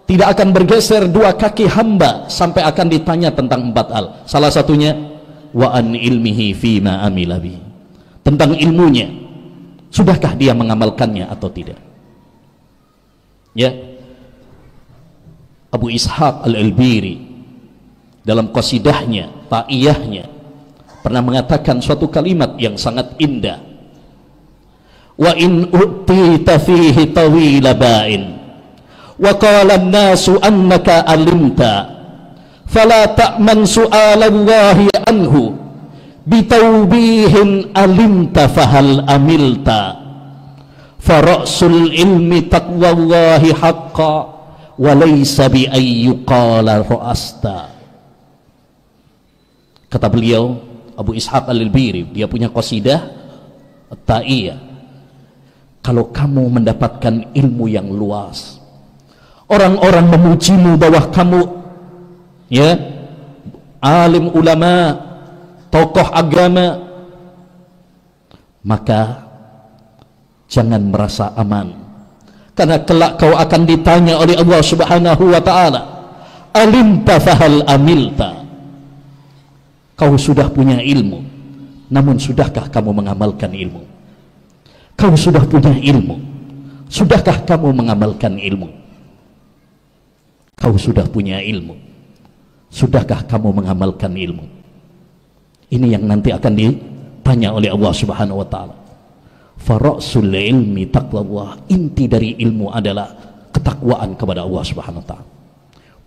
tidak akan bergeser dua kaki hamba sampai akan ditanya tentang 4 hal. Salah satunya wa an ilmihi fima amila bi. Tentang ilmunya, sudahkah dia mengamalkannya atau tidak? Ya. Abu Ishaq Al-Albiri dalam qasidahnya, ta'iyahnya, pernah mengatakan suatu kalimat yang sangat indah. Wa in u'tita fihi tawila ba'in wa qala an-nasu annaka alimta fala ta'man su'alallahi anhu bitawbihin alimta fahal amilta fara'sul ilmi taqwallahi haqqa wa laysa bi ayyuqala ra'asta. Kata beliau Abu Ishaq Al-Albiri, dia punya qasidah At-Ta'iyah, kalau kamu mendapatkan ilmu yang luas, orang-orang memujimu bahwa kamu ya alim ulama, tokoh agama, maka jangan merasa aman, karena kelak kau akan ditanya oleh Allah Subhanahu wa ta'ala, alimta fahal amilta. Kau sudah punya ilmu, namun sudahkah kamu mengamalkan ilmu? Kau sudah punya ilmu, sudahkah kamu mengamalkan ilmu? Kau sudah punya ilmu, sudahkah kamu mengamalkan ilmu? Ini yang nanti akan ditanya oleh Allah Subhanahu wa ta'ala. Fara'sul ilmi taqwallah. Inti dari ilmu adalah ketakwaan kepada Allah Subhanahu wa ta'ala,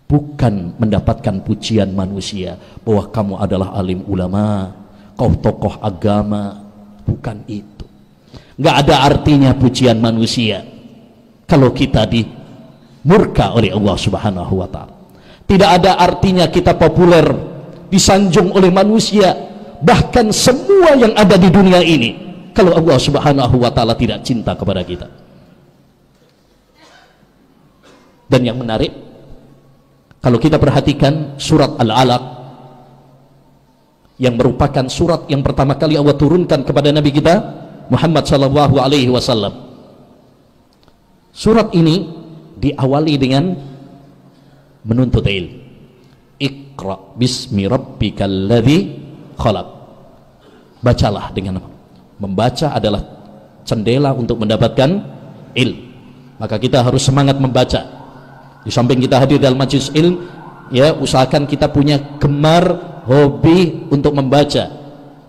bukan mendapatkan pujian manusia bahwa kamu adalah alim ulama, kau tokoh agama. Bukan itu, nggak ada artinya pujian manusia. kalau kita dimurka oleh Allah Subhanahu wa taala. Tidak ada artinya kita populer, disanjung oleh manusia, bahkan semua yang ada di dunia ini, kalau Allah Subhanahu wa taala tidak cinta kepada kita. Dan yang menarik, kalau kita perhatikan surat Al-Alaq, yang merupakan surat yang pertama kali Allah turunkan kepada Nabi kita Muhammad sallallahu alaihi wasallam. Surat ini diawali dengan menuntut ilmu. Iqra bismi rabbikal ladzi khalaq. Bacalah dengan apa? Membaca adalah jendela untuk mendapatkan ilmu. Maka kita harus semangat membaca. Di samping kita hadir dalam majelis ilmu, ya, usahakan kita punya gemar, hobi untuk membaca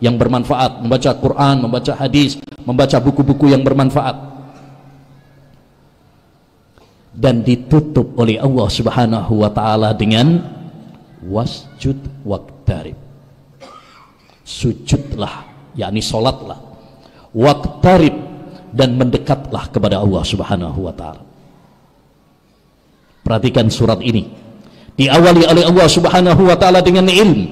yang bermanfaat, membaca Quran, membaca hadis, membaca buku-buku yang bermanfaat. Dan ditutup oleh Allah Subhanahu wa taala dengan wasjud waqtarib. Sujudlah, yakni salatlah, waqtarib, dan mendekatlah kepada Allah Subhanahu wa taala. Perhatikan surat ini, diawali oleh Allah Subhanahu wa taala dengan ilmu,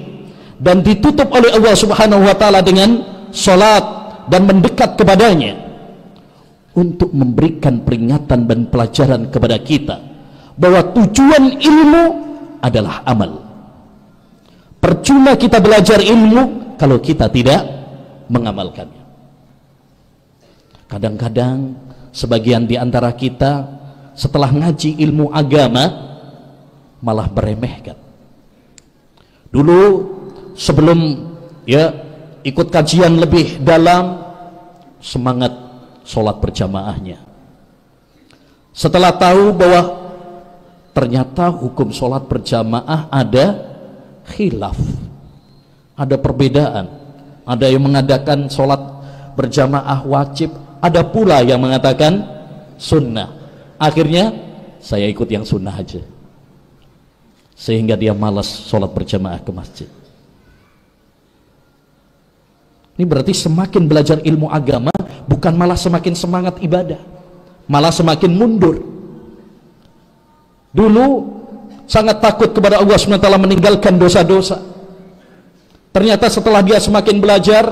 dan ditutup oleh Allah Subhanahu wa taala dengan salat dan mendekat kepadanya, untuk memberikan peringatan dan pelajaran kepada kita bahwa tujuan ilmu adalah amal. Percuma kita belajar ilmu kalau kita tidak mengamalkannya. Kadang-kadang sebagian di antara kita setelah ngaji ilmu agama malah meremehkan. Dulu sebelum ikut kajian lebih dalam, semangat sholat berjamaahnya. Setelah tahu bahwa ternyata hukum sholat berjamaah ada khilaf, ada perbedaan. Ada yang mengadakan sholat berjamaah wajib, ada pula yang mengatakan sunnah. Akhirnya saya ikut yang sunnah aja, sehingga dia malas sholat berjamaah ke masjid. Ini berarti semakin belajar ilmu agama bukan malah semakin semangat ibadah, malah semakin mundur. Dulu sangat takut kepada Allah SWT, meninggalkan dosa-dosa. Ternyata setelah dia semakin belajar,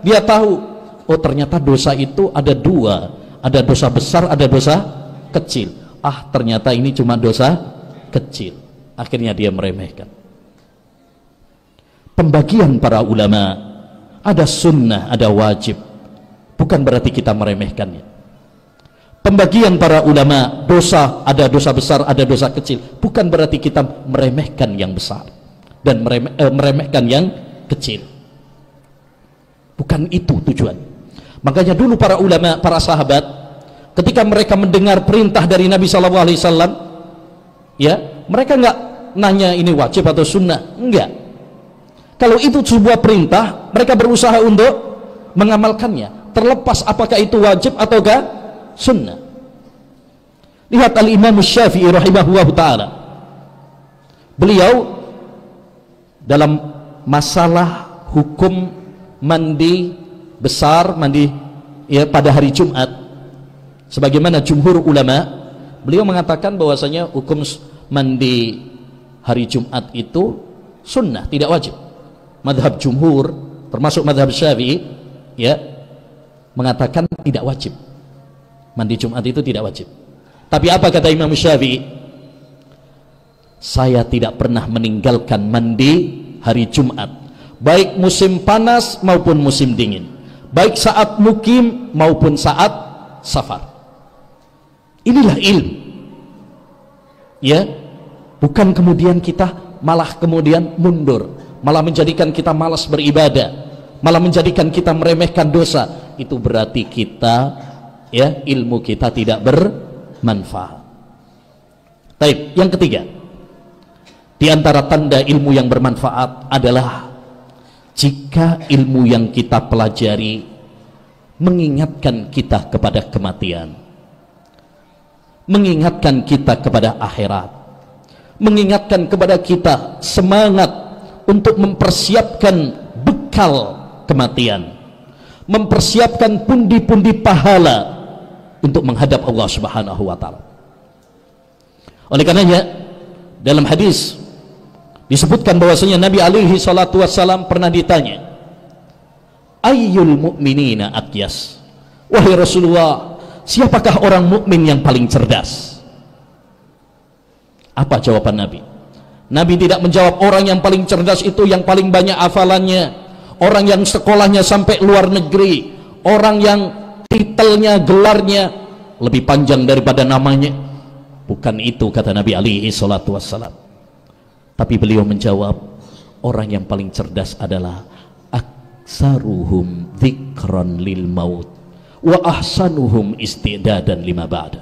dia tahu, oh ternyata dosa itu ada dua, ada dosa besar, ada dosa kecil. Ah, ternyata ini cuma dosa kecil. Akhirnya dia meremehkan. Pembagian para ulama, ada sunnah, ada wajib, bukan berarti kita meremehkannya. Pembagian para ulama, dosa, ada dosa besar, ada dosa kecil, bukan berarti kita meremehkan yang besar dan meremehkan yang kecil. Bukan itu tujuan. Makanya dulu para ulama, para sahabat, ketika mereka mendengar perintah dari Nabi SAW, ya, mereka nggak nanya ini wajib atau sunnah, enggak. Kalau itu sebuah perintah, mereka berusaha untuk mengamalkannya, terlepas apakah itu wajib ataukah sunnah. Lihat Al-Imam Syafi'i rahimahullah ta'ala, beliau dalam masalah hukum mandi besar, mandi pada hari Jumat, sebagaimana jumhur ulama, beliau mengatakan bahwasanya hukum mandi hari Jumat itu sunnah, tidak wajib. Madhab jumhur, termasuk madhab Syafi'i, mengatakan tidak wajib. Mandi Jumat itu tidak wajib. Tapi apa kata Imam Syafi'i? Saya tidak pernah meninggalkan mandi hari Jumat, baik musim panas maupun musim dingin, baik saat mukim maupun saat safar. Inilah ilmu. Ya, bukan kemudian kita malah kemudian mundur, malah menjadikan kita malas beribadah, malah menjadikan kita meremehkan dosa. Itu berarti kita, ilmu kita tidak bermanfaat. Baik, yang ketiga, di antara tanda ilmu yang bermanfaat adalah jika ilmu yang kita pelajari mengingatkan kita kepada kematian, mengingatkan kita kepada akhirat, mengingatkan kepada kita semangat untuk mempersiapkan bekal kematian, mempersiapkan pundi-pundi pahala untuk menghadap Allah Subhanahu wa taala. Oleh karenanya dalam hadis disebutkan bahwasanya Nabi alaihi salatu wassalam pernah ditanya, ayyul mu'minina atyas, wahai Rasulullah, siapakah orang mukmin yang paling cerdas? Apa jawaban Nabi? Nabi tidak menjawab orang yang paling cerdas itu yang paling banyak hafalannya, orang yang sekolahnya sampai luar negeri, orang yang titelnya, gelarnya lebih panjang daripada namanya. Bukan itu kata Nabi alaihi salatu wassalam. Tapi beliau menjawab, orang yang paling cerdas adalah aksaruhum dzikran lil maut wa ahsanuhum istidadan lima ba'da.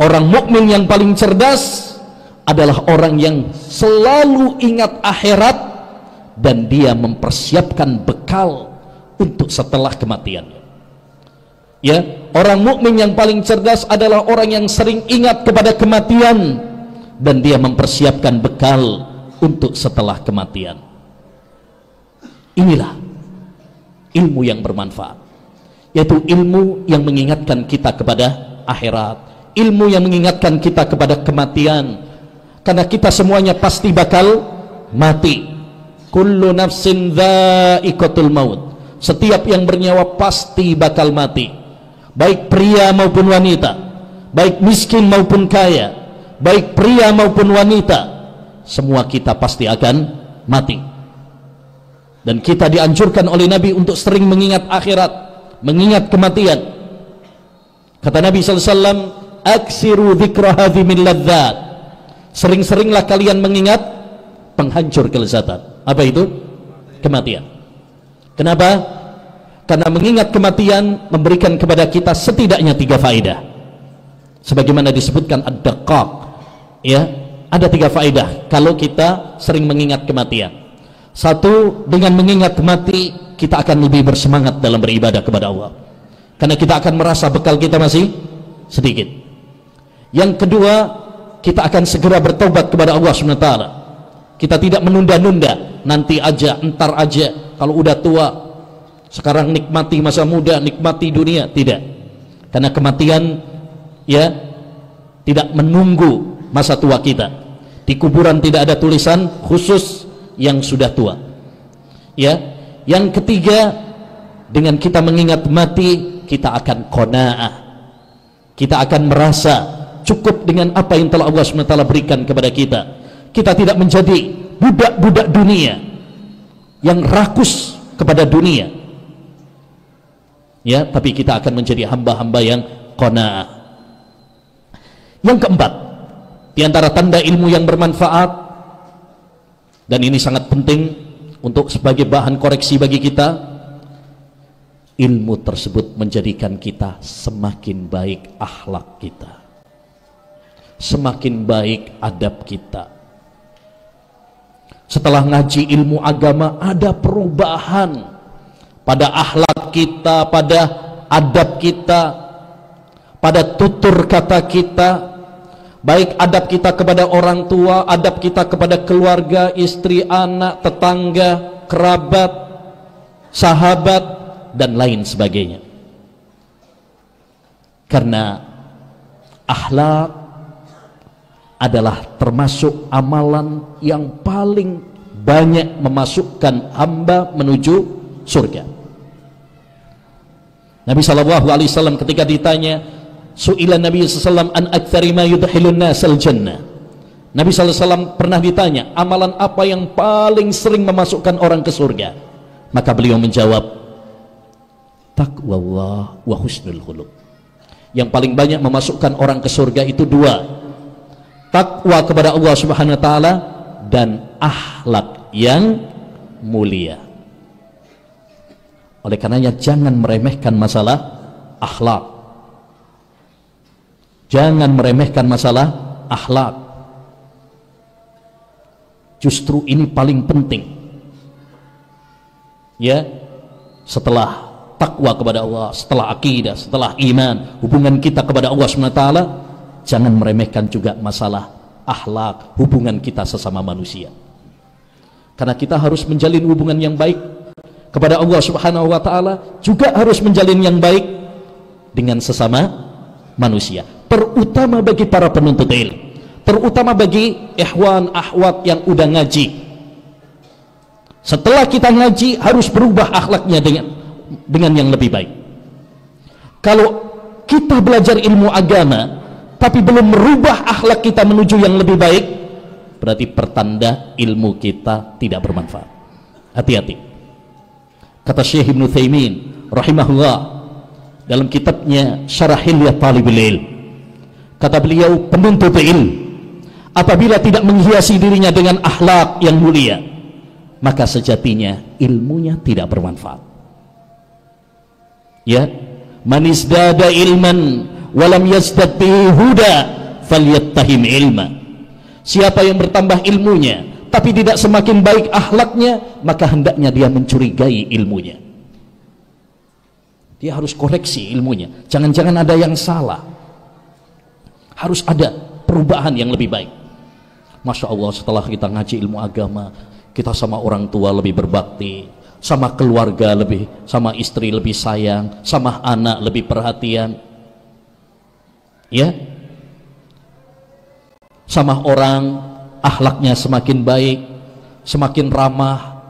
Orang mukmin yang paling cerdas adalah orang yang selalu ingat akhirat dan dia mempersiapkan bekal untuk setelah kematiannya. Ya, orang mukmin yang paling cerdas adalah orang yang sering ingat kepada kematian dan dia mempersiapkan bekal untuk setelah kematian. Inilah ilmu yang bermanfaat, yaitu ilmu yang mengingatkan kita kepada akhirat, ilmu yang mengingatkan kita kepada kematian, karena kita semuanya pasti bakal mati. Kullu nafsin dha'iqatul maut, setiap yang bernyawa pasti bakal mati, baik pria maupun wanita, baik miskin maupun kaya, baik pria maupun wanita, semua kita pasti akan mati. Dan kita dianjurkan oleh Nabi untuk sering mengingat akhirat, mengingat kematian. Kata Nabi SAW, aksiru dzikra hadhi min ladzat, sering-seringlah kalian mengingat penghancur kelezatan. Apa itu? Kematian. Kenapa? Karena mengingat kematian memberikan kepada kita setidaknya 3 faedah. Sebagaimana disebutkan ad-daqqaq, ya, ada 3 faedah kalau kita sering mengingat kematian. Satu, dengan mengingat mati kita akan lebih bersemangat dalam beribadah kepada Allah, karena kita akan merasa bekal kita masih sedikit. Yang kedua, kita akan segera bertobat kepada Allah SWT. Kita tidak menunda-nunda, nanti aja, entar aja, kalau udah tua, sekarang nikmati masa muda, nikmati dunia. Tidak, karena kematian, ya, tidak menunggu masa tua kita. Di kuburan tidak ada tulisan khusus yang sudah tua, ya. Yang ketiga, dengan kita mengingat mati kita akan qanaah, kita akan merasa cukup dengan apa yang telah Allah SWT berikan kepada kita. Kita tidak menjadi budak-budak dunia yang rakus kepada dunia, ya, tapi kita akan menjadi hamba-hamba yang qanaah. Yang keempat, di antara tanda ilmu yang bermanfaat, dan ini sangat penting untuk sebagai bahan koreksi bagi kita, ilmu tersebut menjadikan kita semakin baik akhlak kita, semakin baik adab kita. Setelah ngaji ilmu agama, ada perubahan pada akhlak kita, pada adab kita, pada tutur kata kita, baik adab kita kepada orang tua, adab kita kepada keluarga, istri, anak, tetangga, kerabat, sahabat, dan lain sebagainya. Karena akhlak adalah termasuk amalan yang paling banyak memasukkan hamba menuju surga. Nabi SAW ketika ditanya, su'ila Nabi SAW an aktsari ma yudkhilun nasal jannah, Nabi SAW pernah ditanya, amalan apa yang paling sering memasukkan orang ke surga? Maka beliau menjawab, taqwallah wa husnul khuluq. Yang paling banyak memasukkan orang ke surga itu 2, takwa kepada Allah Subhanahu wa taala dan akhlak yang mulia. Oleh karenanya jangan meremehkan masalah akhlak, jangan meremehkan masalah akhlak. Justru ini paling penting, ya. Setelah takwa kepada Allah, setelah akidah, setelah iman, hubungan kita kepada Allah SWT, jangan meremehkan juga masalah akhlak, hubungan kita sesama manusia. Karena kita harus menjalin hubungan yang baik kepada Allah Subhanahu wa taala, juga harus menjalin yang baik dengan sesama manusia, terutama bagi para penuntut ilmu, terutama bagi ikhwan akhwat yang udah ngaji. Setelah kita ngaji harus berubah akhlaknya dengan yang lebih baik. Kalau kita belajar ilmu agama tapi belum merubah akhlak kita menuju yang lebih baik, berarti pertanda ilmu kita tidak bermanfaat. Hati-hati. Kata Syekh Ibnu Utsaimin rahimahullah dalam kitabnya Syarah Hilyah Talibul Ilm, kata beliau, penuntut ilmu apabila tidak menghiasi dirinya dengan akhlak yang mulia, maka sejatinya ilmunya tidak bermanfaat. Ya, man izdada ilman walam yazdad bihi huda falyattahim ilma. Siapa yang bertambah ilmunya tapi tidak semakin baik akhlaknya, maka hendaknya dia mencurigai ilmunya. Dia harus koreksi ilmunya. Jangan-jangan ada yang salah. Harus ada perubahan yang lebih baik. Masya Allah, setelah kita ngaji ilmu agama, kita sama orang tua lebih berbakti, sama keluarga lebih, sama istri lebih sayang, sama anak lebih perhatian, ya, sama orang akhlaknya semakin baik, semakin ramah,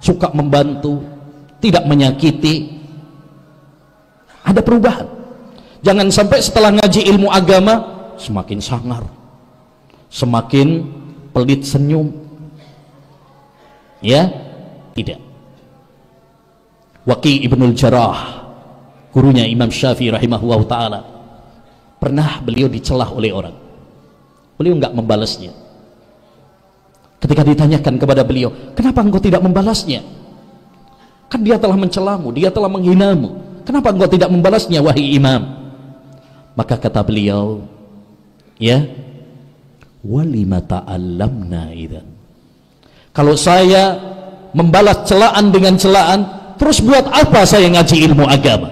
suka membantu, tidak menyakiti. Ada perubahan. Jangan sampai setelah ngaji ilmu agama semakin sangar, semakin pelit senyum, ya, tidak. Waqi' Ibnul Jarrah, gurunya Imam Syafi'i rahimahullah ta'ala, pernah beliau dicelah oleh orang. Beliau enggak membalasnya. Ketika ditanyakan kepada beliau, kenapa engkau tidak membalasnya? Kan dia telah mencelamu, dia telah menghinamu, kenapa engkau tidak membalasnya wahai imam? Maka kata beliau, ya, walima ta'allamna idzan. Kalau saya membalas celaan dengan celaan, terus buat apa saya ngaji ilmu agama?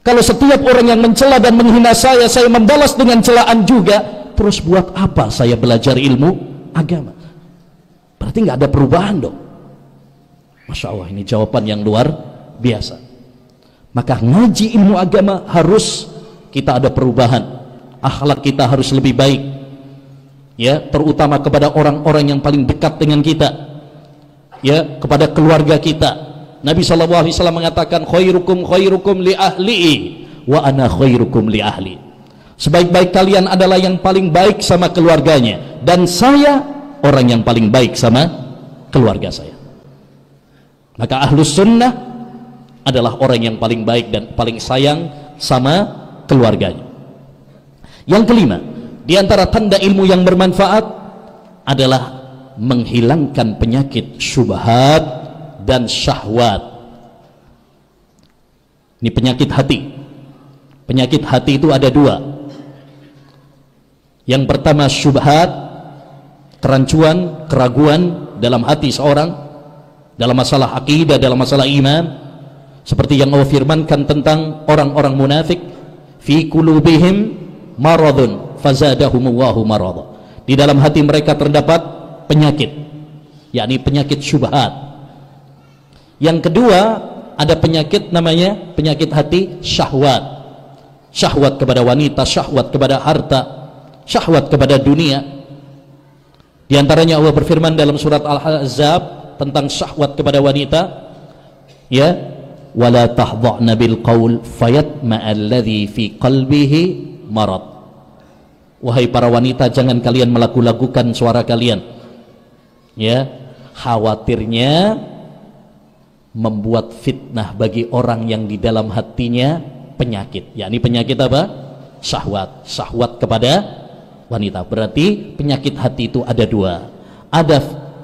Kalau setiap orang yang mencela dan menghina saya membalas dengan celaan juga, terus buat apa saya belajar ilmu agama? Berarti nggak ada perubahan dong. Masya Allah, ini jawaban yang luar biasa. Maka ngaji ilmu agama harus kita ada perubahan, akhlak kita harus lebih baik, ya, terutama kepada orang-orang yang paling dekat dengan kita, ya, kepada keluarga kita. Nabi SAW mengatakan, khairukum khairukum li ahli'i wa ana khairukum li ahli. Sebaik-baik kalian adalah yang paling baik sama keluarganya, dan saya orang yang paling baik sama keluarga saya. Maka ahlus sunnah adalah orang yang paling baik dan paling sayang sama keluarganya. Yang kelima, di antara tanda ilmu yang bermanfaat adalah menghilangkan penyakit syubhat dan syahwat. Ini penyakit hati. Penyakit hati itu ada dua. Yang pertama syubhat, kerancuan, keraguan dalam hati seorang, dalam masalah akidah, dalam masalah iman, seperti yang Allah firmankan tentang orang-orang munafik, fi qulubihim maradun fazadahumullahu marada. Di dalam hati mereka terdapat penyakit, yakni penyakit syubhat. Yang kedua, ada penyakit namanya penyakit hati syahwat. Syahwat kepada wanita, syahwat kepada harta, syahwat kepada dunia. Di antaranya Allah berfirman dalam surat Al-Ahzab tentang syahwat kepada wanita, ya, wala tahdha'na bil qaul fayatma'alladzi fi qalbihi marad. Wahai para wanita, jangan kalian melagu-lagukan suara kalian, ya, khawatirnya membuat fitnah bagi orang yang di dalam hatinya penyakit, yakni penyakit apa? Syahwat, syahwat kepada wanita. Berarti penyakit hati itu ada dua, ada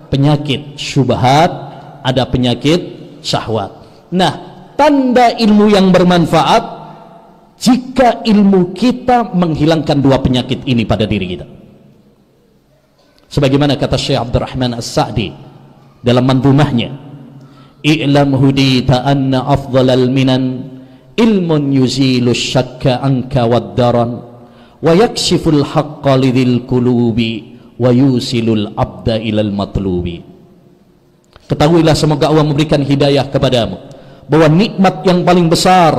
penyakit syubhat, ada penyakit syahwat. Nah, tanda ilmu yang bermanfaat jika ilmu kita menghilangkan dua penyakit ini pada diri kita. Sebagaimana kata Syekh Abdurrahman As-Sa'di dalam mandhumahnya, i'lam hudita anna afdhalal minan ilmun yuzilu syakka anka wad-daran wa yakshiful haqqa lidhil qulubi wa yusilul abda ilal matlubi. Ketahuilah, semoga Allah memberikan hidayah kepadamu, bahwa nikmat yang paling besar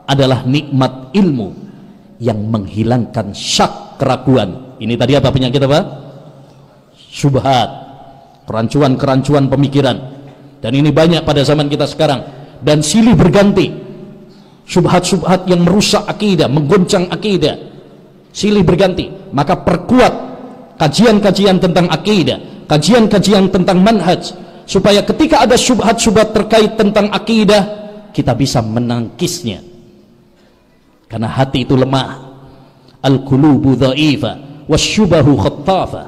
adalah nikmat ilmu yang menghilangkan syak, keraguan. Ini tadi apa penyakit apa? Syubhat, kerancuan-kerancuan pemikiran. Dan ini banyak pada zaman kita sekarang, dan silih berganti. Syubhat-syubhat yang merusak akidah, menggoncang akidah, silih berganti. Maka perkuat kajian-kajian tentang akidah, kajian-kajian tentang manhaj, supaya ketika ada syubhat-syubhat terkait tentang akidah, kita bisa menangkisnya. Karena hati itu lemah. Al-qulubu dha'ifa wasyubahu khattafa.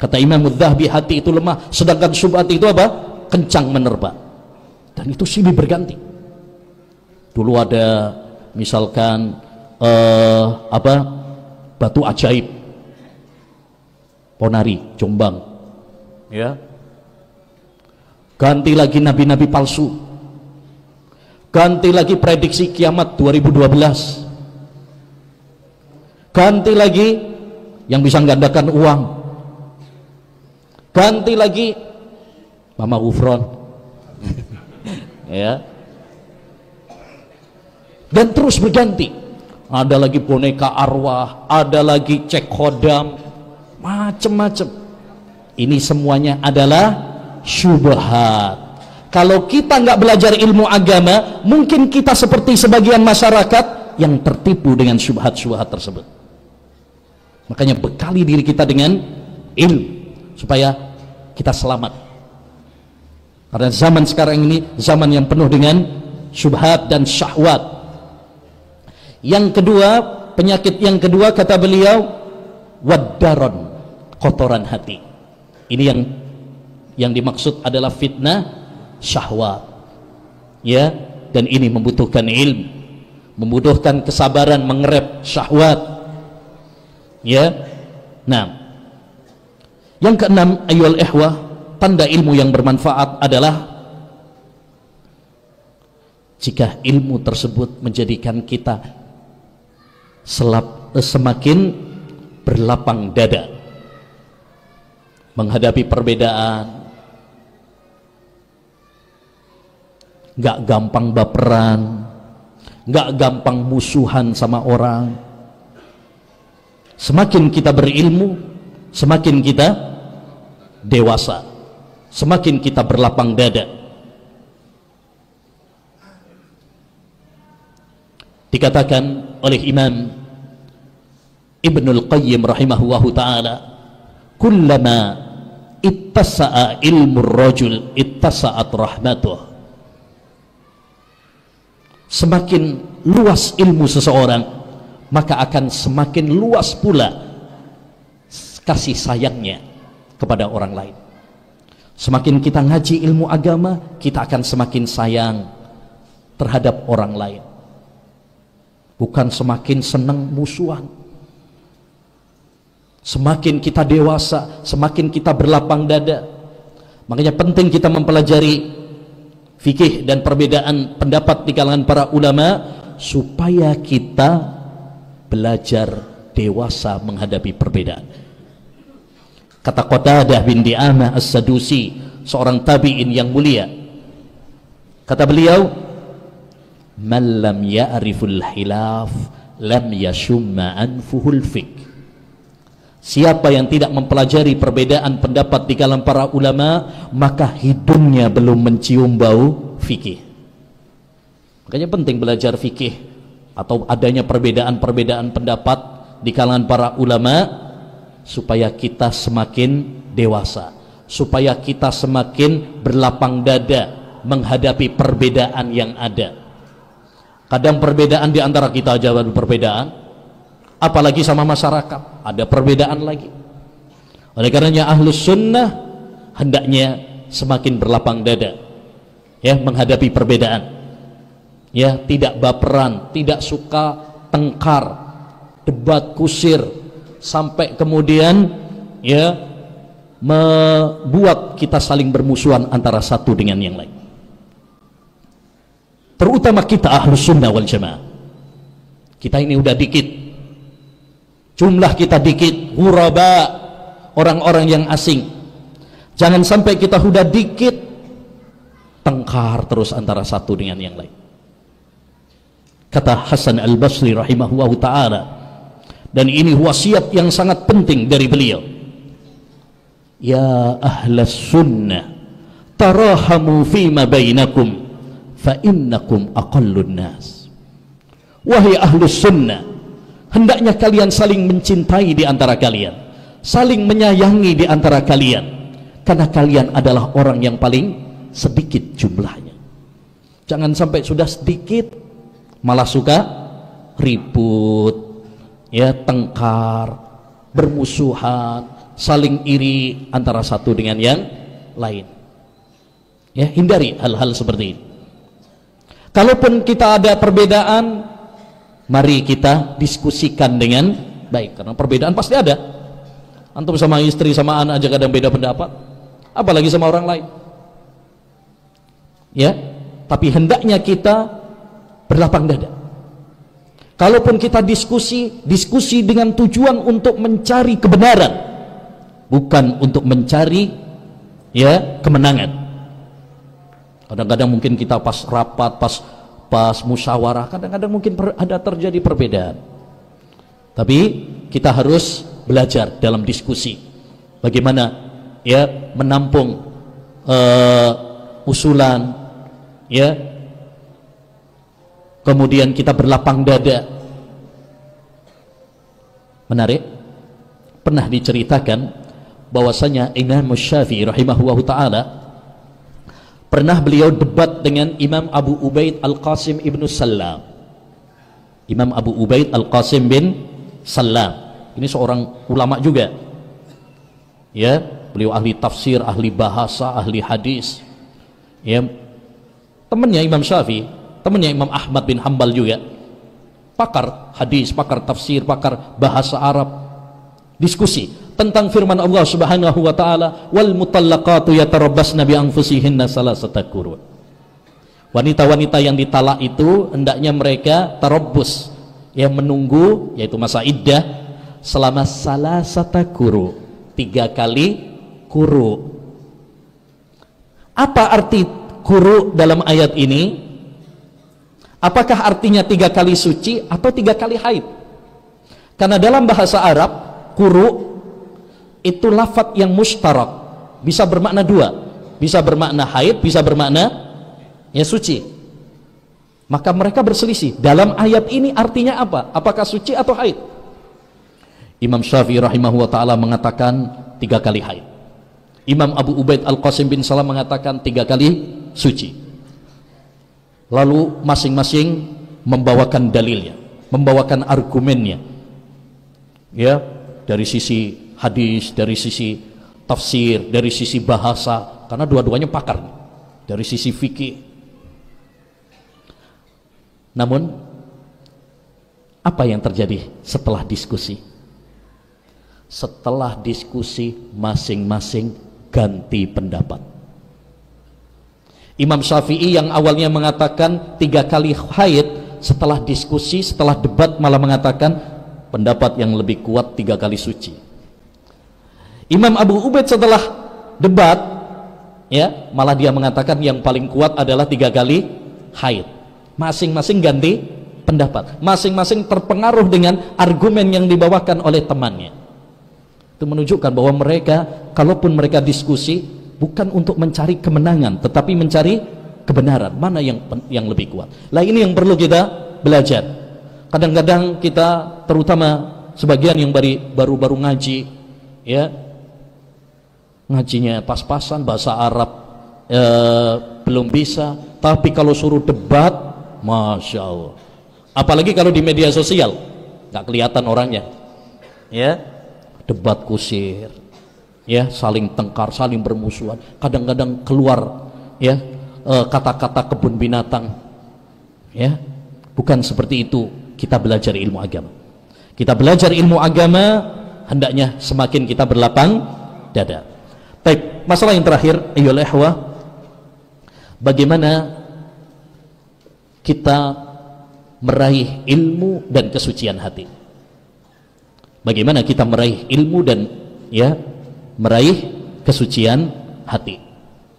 Kata Imam Adz-Dzahabi, hati itu lemah, sedangkan syubhat itu apa? Kencang menerpa. Dan itu silih berganti. Dulu ada misalkan batu ajaib Ponari, Jombang, ya. Ganti lagi nabi-nabi palsu, ganti lagi prediksi kiamat 2012, ganti lagi yang bisa menggandakan uang, ganti lagi Mama Ufron ya, dan terus berganti. Ada lagi boneka arwah, ada lagi cek khodam, macam-macam. Ini semuanya adalah syubhat. Kalau kita nggak belajar ilmu agama, mungkin kita seperti sebagian masyarakat yang tertipu dengan syubhat-syubhat tersebut. Makanya bekali diri kita dengan ilmu supaya kita selamat. Karena zaman sekarang ini zaman yang penuh dengan syubhat dan syahwat. Yang kedua, penyakit yang kedua kata beliau, waddaron, kotoran hati. Ini yang dimaksud adalah fitnah syahwat, ya. Dan ini membutuhkan ilmu, membutuhkan kesabaran mengerep syahwat, ya. Nah, yang keenam, ayyuhal ikhwah, tanda ilmu yang bermanfaat adalah jika ilmu tersebut menjadikan kita semakin berlapang dada menghadapi perbedaan, nggak gampang baperan, nggak gampang musuhan sama orang. Semakin kita berilmu, semakin kita dewasa, semakin kita berlapang dada. Dikatakan oleh Imam Ibnul Qayyim rahimahullahu ta'ala, kullama ittasa'a ilmu rajul ittasa'at rahmatuh. Semakin luas ilmu seseorang, maka akan semakin luas pula kasih sayangnya kepada orang lain. Semakin kita ngaji ilmu agama, kita akan semakin sayang terhadap orang lain, bukan semakin senang musuhan. Semakin kita dewasa, semakin kita berlapang dada. Makanya penting kita mempelajari fikih dan perbedaan pendapat di kalangan para ulama, supaya kita belajar dewasa menghadapi perbedaan. Kata Qatadah bin Di'amah As-Sadusi, seorang tabi'in yang mulia, kata beliau, man lam ya'riful hilaf lam yashumma anfuhul fik. Siapa yang tidak mempelajari perbedaan pendapat di kalangan para ulama, maka hidungnya belum mencium bau fikih. Makanya penting belajar fikih atau adanya perbedaan-perbedaan pendapat di kalangan para ulama, supaya kita semakin dewasa, supaya kita semakin berlapang dada menghadapi perbedaan yang ada. Kadang perbedaan di antara kita aja ada perbedaan, apalagi sama masyarakat ada perbedaan lagi. Oleh karenanya ahlus sunnah hendaknya semakin berlapang dada, ya, menghadapi perbedaan, ya, tidak baperan, tidak suka tengkar, debat kusir, sampai kemudian ya membuat kita saling bermusuhan antara satu dengan yang lain. Terutama kita ahlus sunnah wal jamaah, kita ini udah dikit, jumlah kita dikit, ghuraba, orang-orang yang asing. Jangan sampai kita udah dikit tengkar terus antara satu dengan yang lain. Kata Hasan Al-Basri rahimahullahu ta'ala, dan ini wasiat yang sangat penting dari beliau, ya ahlas sunnah tarahamu fima bainakum fa innakum aqallun nas. Wahai ahlus sunnah, hendaknya kalian saling mencintai di antara kalian, saling menyayangi di antara kalian, karena kalian adalah orang yang paling sedikit jumlahnya. Jangan sampai sudah sedikit malah suka ribut, ya, tengkar, bermusuhan, saling iri antara satu dengan yang lain. Ya, hindari hal-hal seperti ini. Kalaupun kita ada perbedaan, mari kita diskusikan dengan baik, karena perbedaan pasti ada. Antum sama istri sama anak aja kadang beda pendapat, apalagi sama orang lain. Ya, tapi hendaknya kita berlapang dada. Kalaupun kita diskusi dengan tujuan untuk mencari kebenaran, bukan untuk mencari, ya, kemenangan. Kadang-kadang mungkin kita pas rapat, pas musyawarah, kadang-kadang mungkin ada terjadi perbedaan. Tapi kita harus belajar dalam diskusi bagaimana, ya, menampung usulan, ya, kemudian kita berlapang dada. Menarik, pernah diceritakan bahwasanya Imam Syafi'i rahimahullahu ta'ala pernah beliau debat dengan Imam Abu Ubaid Al-Qasim ibnu Sallam. Imam Abu Ubaid Al-Qasim bin Sallam ini seorang ulama juga, ya, beliau ahli tafsir, ahli bahasa, ahli hadis, ya, temannya Imam Syafi'i, temannya Imam Ahmad bin Hanbal juga, pakar hadis, pakar tafsir, pakar bahasa Arab. Diskusi tentang firman Allah Subhanahu wa taala, wal mutallaqatu yatarabbasna bi anfusihinna salasata quru. Wanita-wanita yang ditalak itu hendaknya mereka tarabbus, yang menunggu, yaitu masa iddah, selama salasata quru, 3 kali quru. Apa arti quru dalam ayat ini? Apakah artinya 3 kali suci atau 3 kali haid? Karena dalam bahasa Arab, quru itu lafadz yang mustarak, bisa bermakna 2, bisa bermakna haid, bisa bermakna, ya, suci. Maka mereka berselisih dalam ayat ini artinya apa? Apakah suci atau haid? Imam Syafi'i rahimahullah ta'ala mengatakan 3 kali haid. Imam Abu Ubaid Al-Qasim bin Salam mengatakan 3 kali suci. Lalu masing-masing membawakan dalilnya, membawakan argumennya, ya, dari sisi hadis, dari sisi tafsir, dari sisi bahasa, karena dua-duanya pakar, dari sisi fikih. Namun apa yang terjadi setelah diskusi? Setelah diskusi masing-masing ganti pendapat. Imam Syafi'i yang awalnya mengatakan 3 kali haid, setelah diskusi, setelah debat malah mengatakan pendapat yang lebih kuat 3 kali suci. Imam Abu Ubaid setelah debat, ya, malah dia mengatakan yang paling kuat adalah 3 kali haid. Masing-masing ganti pendapat, masing-masing terpengaruh dengan argumen yang dibawakan oleh temannya. Itu menunjukkan bahwa mereka, kalaupun mereka diskusi, bukan untuk mencari kemenangan, tetapi mencari kebenaran, mana yang lebih kuat. Lah ini yang perlu kita belajar. Kadang-kadang kita, terutama sebagian yang baru-baru ngaji, ya, ngajinya pas-pasan, bahasa Arab belum bisa, tapi kalau suruh debat, Masya Allah, apalagi kalau di media sosial nggak kelihatan orangnya, ya, debat kusir, ya, saling tengkar, saling bermusuhan, kadang-kadang keluar, ya, kata-kata kebun binatang, ya. Bukan seperti itu kita belajar ilmu agama. Kita belajar ilmu agama hendaknya semakin kita berlapang dada. Baik, masalah yang terakhir, ayyuhal ikhwah, bagaimana kita meraih ilmu dan kesucian hati. Bagaimana kita meraih ilmu dan, ya, meraih kesucian hati.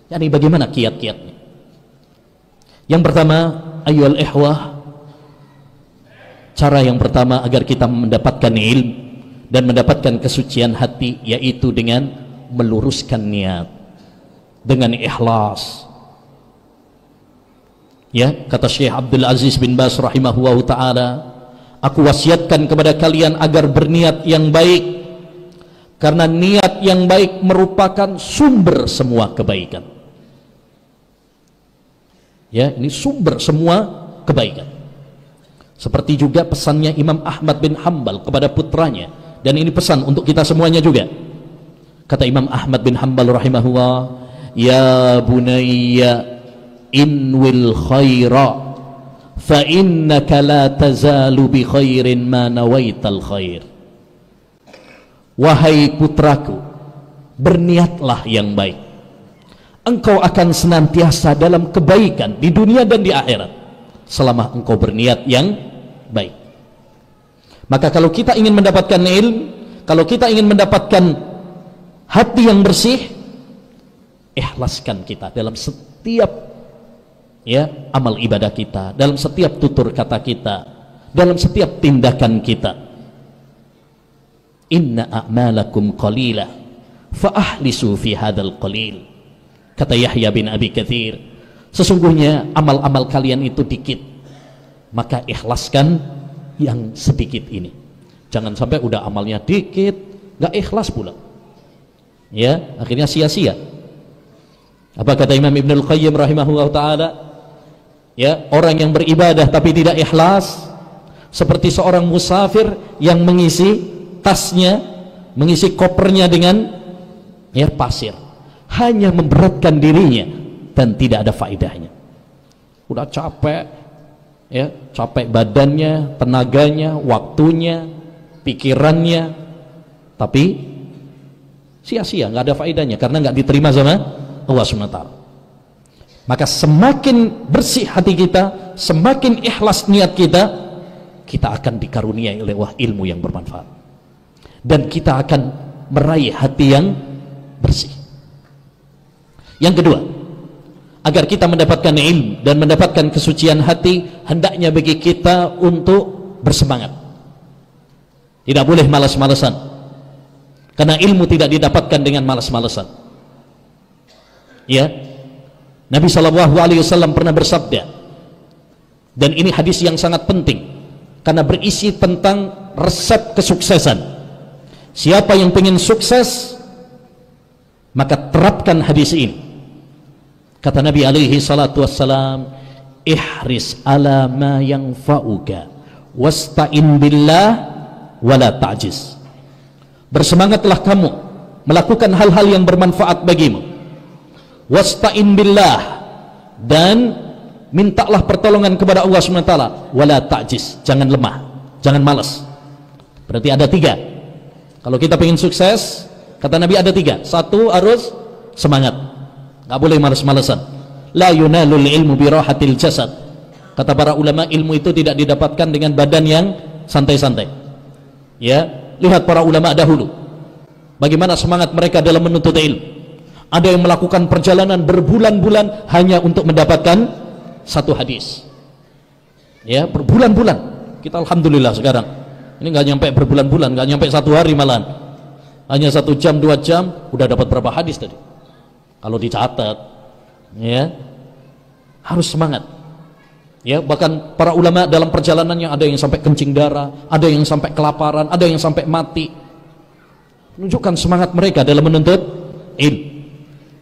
Yani bagaimana kiat-kiatnya? Yang pertama, ayyuhal ikhwah, cara yang pertama agar kita mendapatkan ilmu dan mendapatkan kesucian hati, yaitu dengan meluruskan niat, dengan ikhlas. Ya, kata Syekh Abdul Aziz bin Baz rahimahullah ta'ala, aku wasiatkan kepada kalian agar berniat yang baik, karena niat yang baik merupakan sumber semua kebaikan. Ya, ini sumber semua kebaikan. Seperti juga pesannya Imam Ahmad bin Hanbal kepada putranya, dan ini pesan untuk kita semuanya juga. Kata Imam Ahmad bin Hanbal rahimahullah, ya bunayya inwil khaira fa innaka la tazalu bi khairin ma nawaital khair. Wahai putraku, berniatlah yang baik, engkau akan senantiasa dalam kebaikan di dunia dan di akhirat selama engkau berniat yang baik. Maka kalau kita ingin mendapatkan ilmu, kalau kita ingin mendapatkan hati yang bersih, ikhlaskan kita dalam setiap amal ibadah kita, dalam setiap tutur kata kita, dalam setiap tindakan kita. Inna a'malakum qalila fa ahlisu fi hadzal qalil. Kata Yahya bin Abi Katsir, sesungguhnya amal-amal kalian itu dikit, maka ikhlaskan yang sedikit ini. Jangan sampai udah amalnya dikit nggak ikhlas pula, ya akhirnya sia-sia. Apa kata Imam Ibnul Qayyim rahimahullah ta'ala, ya, orang yang beribadah tapi tidak ikhlas seperti seorang musafir yang mengisi tasnya, mengisi kopernya dengan pasir, hanya memberatkan dirinya dan tidak ada faedahnya. Udah capek, ya, capek badannya, tenaganya, waktunya, pikirannya, tapi sia-sia, nggak ada faedahnya karena nggak diterima sama Allah SWT. Maka semakin bersih hati kita, semakin ikhlas niat kita, kita akan dikaruniai oleh ilmu yang bermanfaat, dan kita akan meraih hati yang bersih. Yang kedua, agar kita mendapatkan ilmu dan mendapatkan kesucian hati, hendaknya bagi kita untuk bersemangat. Tidak boleh malas-malasan, karena ilmu tidak didapatkan dengan malas-malasan. Ya, Nabi SAW pernah bersabda, dan ini hadis yang sangat penting karena berisi tentang resep kesuksesan. Siapa yang ingin sukses, maka terapkan hadis ini. Kata Nabi alaihi salatu wassalam, ihris ala ma yanfa'uka wasta'in billah wala ta'jiz. Bersemangatlah kamu melakukan hal-hal yang bermanfaat bagimu, wasta'in billah, dan mintalah pertolongan kepada Allah SWT, wala ta'jiz, jangan lemah, jangan malas. Berarti ada 3. Kalau kita ingin sukses, kata Nabi ada 3. 1, harus semangat, nggak boleh malas-malasan. La yunalul ilmu birahatil jasad. Kata para ulama, ilmu itu tidak didapatkan dengan badan yang santai-santai. Ya, lihat para ulama dahulu, bagaimana semangat mereka dalam menuntut ilmu. Ada yang melakukan perjalanan berbulan-bulan hanya untuk mendapatkan satu hadis. Ya, berbulan-bulan. Kita alhamdulillah sekarang ini nggak nyampe berbulan-bulan, nggak nyampe 1 hari malahan, hanya 1 jam 2 jam udah dapat berapa hadis tadi kalau dicatat. Ya, harus semangat. Ya, bahkan para ulama dalam perjalanannya ada yang sampai kencing darah, ada yang sampai kelaparan, ada yang sampai mati. Menunjukkan semangat mereka dalam menuntut ilmu.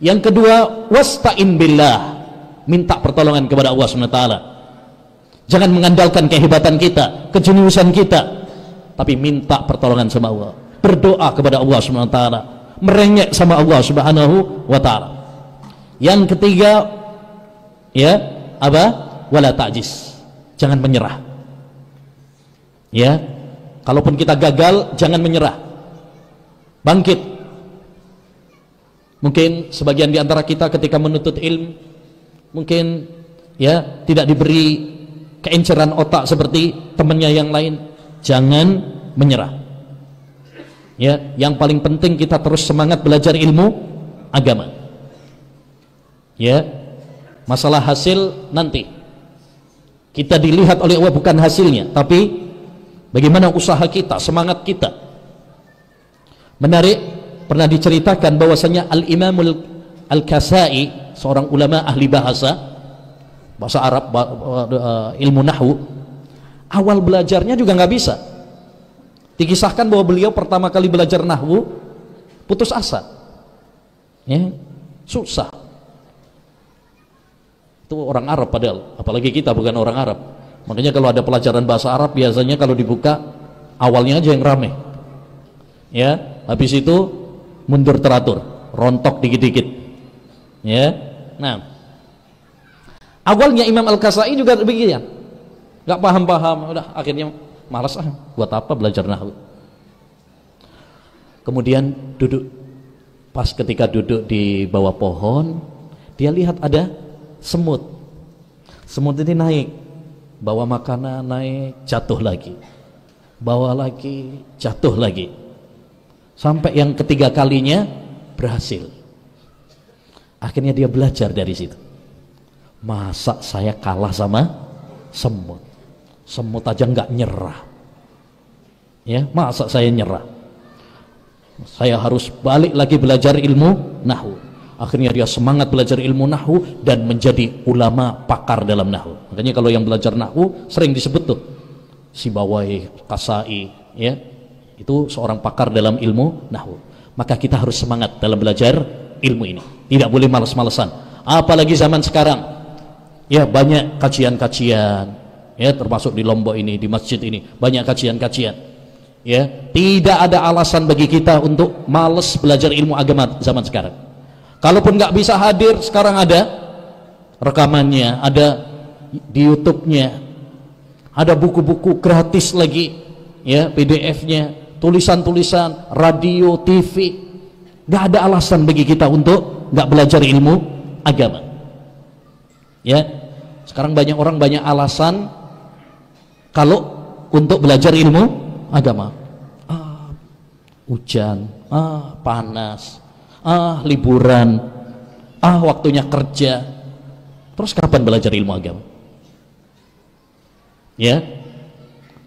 Yang kedua, wasta'in billah, minta pertolongan kepada Allah SWT. Jangan mengandalkan kehebatan kita, kejeniusan kita, tapi minta pertolongan sama Allah, berdoa kepada Allah SWT, merengek sama Allah Subhanahu wa ta'ala. Yang ketiga, ya, apa? Wala ta'jiz, jangan menyerah. Ya, kalaupun kita gagal, jangan menyerah, bangkit. Mungkin sebagian di antara kita ketika menuntut ilmu, mungkin ya tidak diberi keenceran otak seperti temannya yang lain. Jangan menyerah. Ya, yang paling penting kita terus semangat belajar ilmu agama. Ya, Masalah hasil nanti kita dilihat oleh Allah bukan hasilnya, tapi bagaimana usaha kita, semangat kita. Menarik, pernah diceritakan bahwasanya Al-Imam Al-Kasai, seorang ulama ahli bahasa Arab, ilmu nahwu, awal belajarnya juga nggak bisa. Dikisahkan bahwa beliau pertama kali belajar nahwu putus asa, ya, susah. Itu orang Arab padahal, apalagi kita bukan orang Arab. Makanya kalau ada pelajaran bahasa Arab biasanya kalau dibuka awalnya aja yang rame, ya, habis itu mundur teratur, rontok dikit-dikit, ya. Nah, awalnya Imam Al-Kasai juga begitu, nggak paham-paham, udah akhirnya malas, buat apa belajar nahwu. Kemudian duduk, pas ketika duduk di bawah pohon, dia lihat ada semut. Semut ini naik, bawa makanan, naik, jatuh lagi, bawa lagi, jatuh lagi, sampai yang ketiga kalinya berhasil. Akhirnya dia belajar dari situ. Masa saya kalah sama semut? Semut aja nggak nyerah, ya, masa saya nyerah? Saya harus balik lagi belajar ilmu nahwu. Akhirnya dia semangat belajar ilmu nahwu dan menjadi ulama pakar dalam nahwu. Makanya kalau yang belajar nahwu sering disebut tuh Sibawai, Kasai, ya, itu seorang pakar dalam ilmu nahwu. Maka kita harus semangat dalam belajar ilmu ini, tidak boleh malas-malesan. Apalagi zaman sekarang, ya, banyak kajian-kajian, ya, termasuk di Lombok ini, di masjid ini banyak kajian-kajian, ya. Tidak ada alasan bagi kita untuk males belajar ilmu agama zaman sekarang. Kalaupun nggak bisa hadir, sekarang ada rekamannya, ada di YouTube-nya, ada buku-buku gratis lagi, ya, PDF-nya, tulisan-tulisan, radio, TV. Nggak ada alasan bagi kita untuk nggak belajar ilmu agama, ya. Sekarang banyak orang banyak alasan kalau untuk belajar ilmu agama. Hujan, panas, liburan, waktunya kerja. Terus kapan belajar ilmu agama? Ya,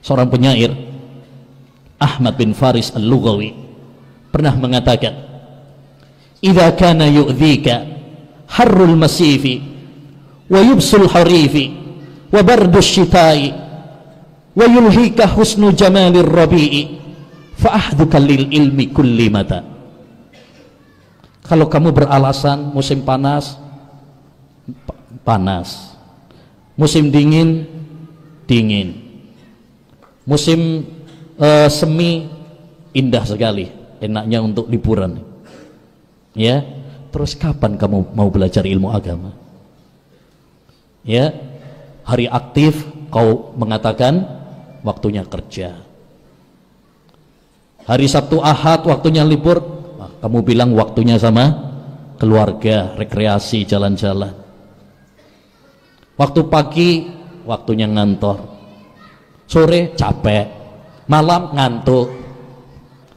seorang penyair Ahmad bin Faris Al-Lughawi pernah mengatakan, "Idza kana yu'dhika harrul masifi wa yubsul harifi wa bardus syita'i wa yulhika husnu jamalir rabi'i fa ahduka lil ilmi kulli mata." Kalau kamu beralasan musim panas, panas, musim dingin, dingin, musim semi, indah sekali, enaknya untuk liburan, ya. Terus kapan kamu mau belajar ilmu agama? Ya, hari aktif kau mengatakan waktunya kerja, hari Sabtu Ahad waktunya libur, kamu bilang waktunya sama keluarga, rekreasi, jalan-jalan. Waktu pagi waktunya ngantor, sore capek, malam ngantuk.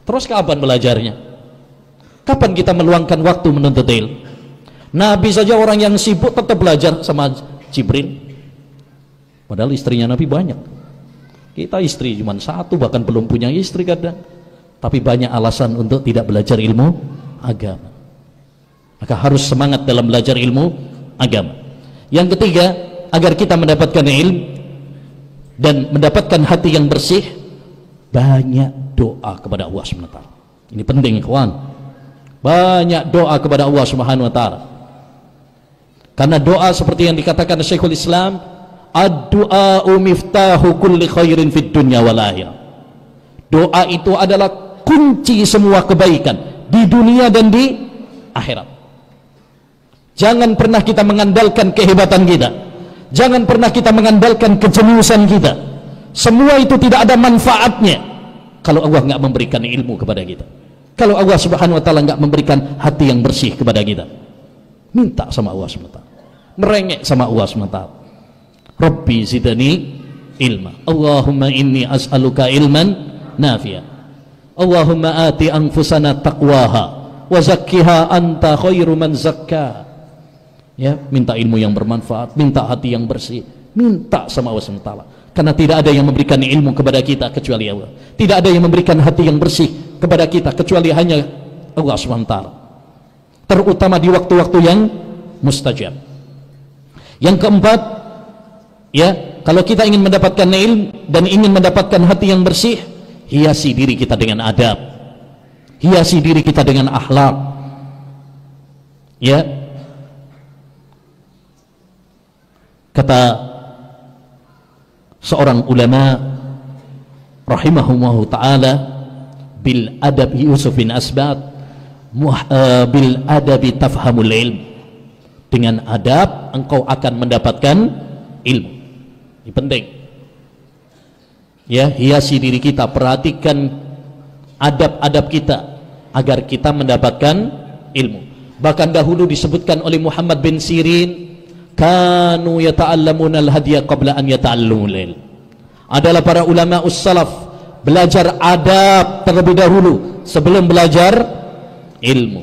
Terus kapan belajarnya? Kapan kita meluangkan waktu menuntut ilmu? Nabi saja orang yang sibuk tetap belajar sama Jibril, padahal istrinya Nabi banyak. Kita istri cuma satu, bahkan belum punya istri kadang, tapi banyak alasan untuk tidak belajar ilmu agama. Maka harus semangat dalam belajar ilmu agama. Yang ketiga, agar kita mendapatkan ilmu dan mendapatkan hati yang bersih, banyak doa kepada Allah SWT. Ini penting, ikhwan. Banyak doa kepada Allah Subhanahu wa taala. Karena doa seperti yang dikatakan Syekhul Islam, ad-du'a'u miftahu kulli khairin fid dunya wal akhirah. Doa itu adalah kunci semua kebaikan di dunia dan di akhirat. Jangan pernah kita mengandalkan kehebatan kita, jangan pernah kita mengandalkan kejeniusan kita. Semua itu tidak ada manfaatnya kalau Allah nggak memberikan ilmu kepada kita, kalau Allah Subhanahu wa taala nggak memberikan hati yang bersih kepada kita. Minta sama Allah SWT, merengek sama Allah SWT, Rabbi zidani ilma, Allahumma inni as'aluka ilman nafi'a, Allahumma ati anfusana taqwaha wa zakkiha anta khairu man zakka. Ya, minta ilmu yang bermanfaat, minta hati yang bersih, minta sama Allah SWT. Karena tidak ada yang memberikan ilmu kepada kita kecuali Allah. Tidak ada yang memberikan hati yang bersih kepada kita kecuali hanya Allah SWT. Terutama di waktu-waktu yang mustajab. Yang keempat, ya, kalau kita ingin mendapatkan ilmu dan ingin mendapatkan hati yang bersih, hiasi diri kita dengan adab, hiasi diri kita dengan akhlak. Ya, kata seorang ulama rahimahullahu ta'ala, bil adab Yusuf bin Asbat, bil adabi tafhamul ilm. Dengan adab engkau akan mendapatkan ilmu. Ini penting. Ya, hiasi diri kita, perhatikan adab-adab kita agar kita mendapatkan ilmu. Bahkan dahulu disebutkan oleh Muhammad bin Sirin, kanu yata'allamuna al-hadiya qabla an yata'allamul ilm. Adalah para ulama us-salaf belajar adab terlebih dahulu sebelum belajar ilmu.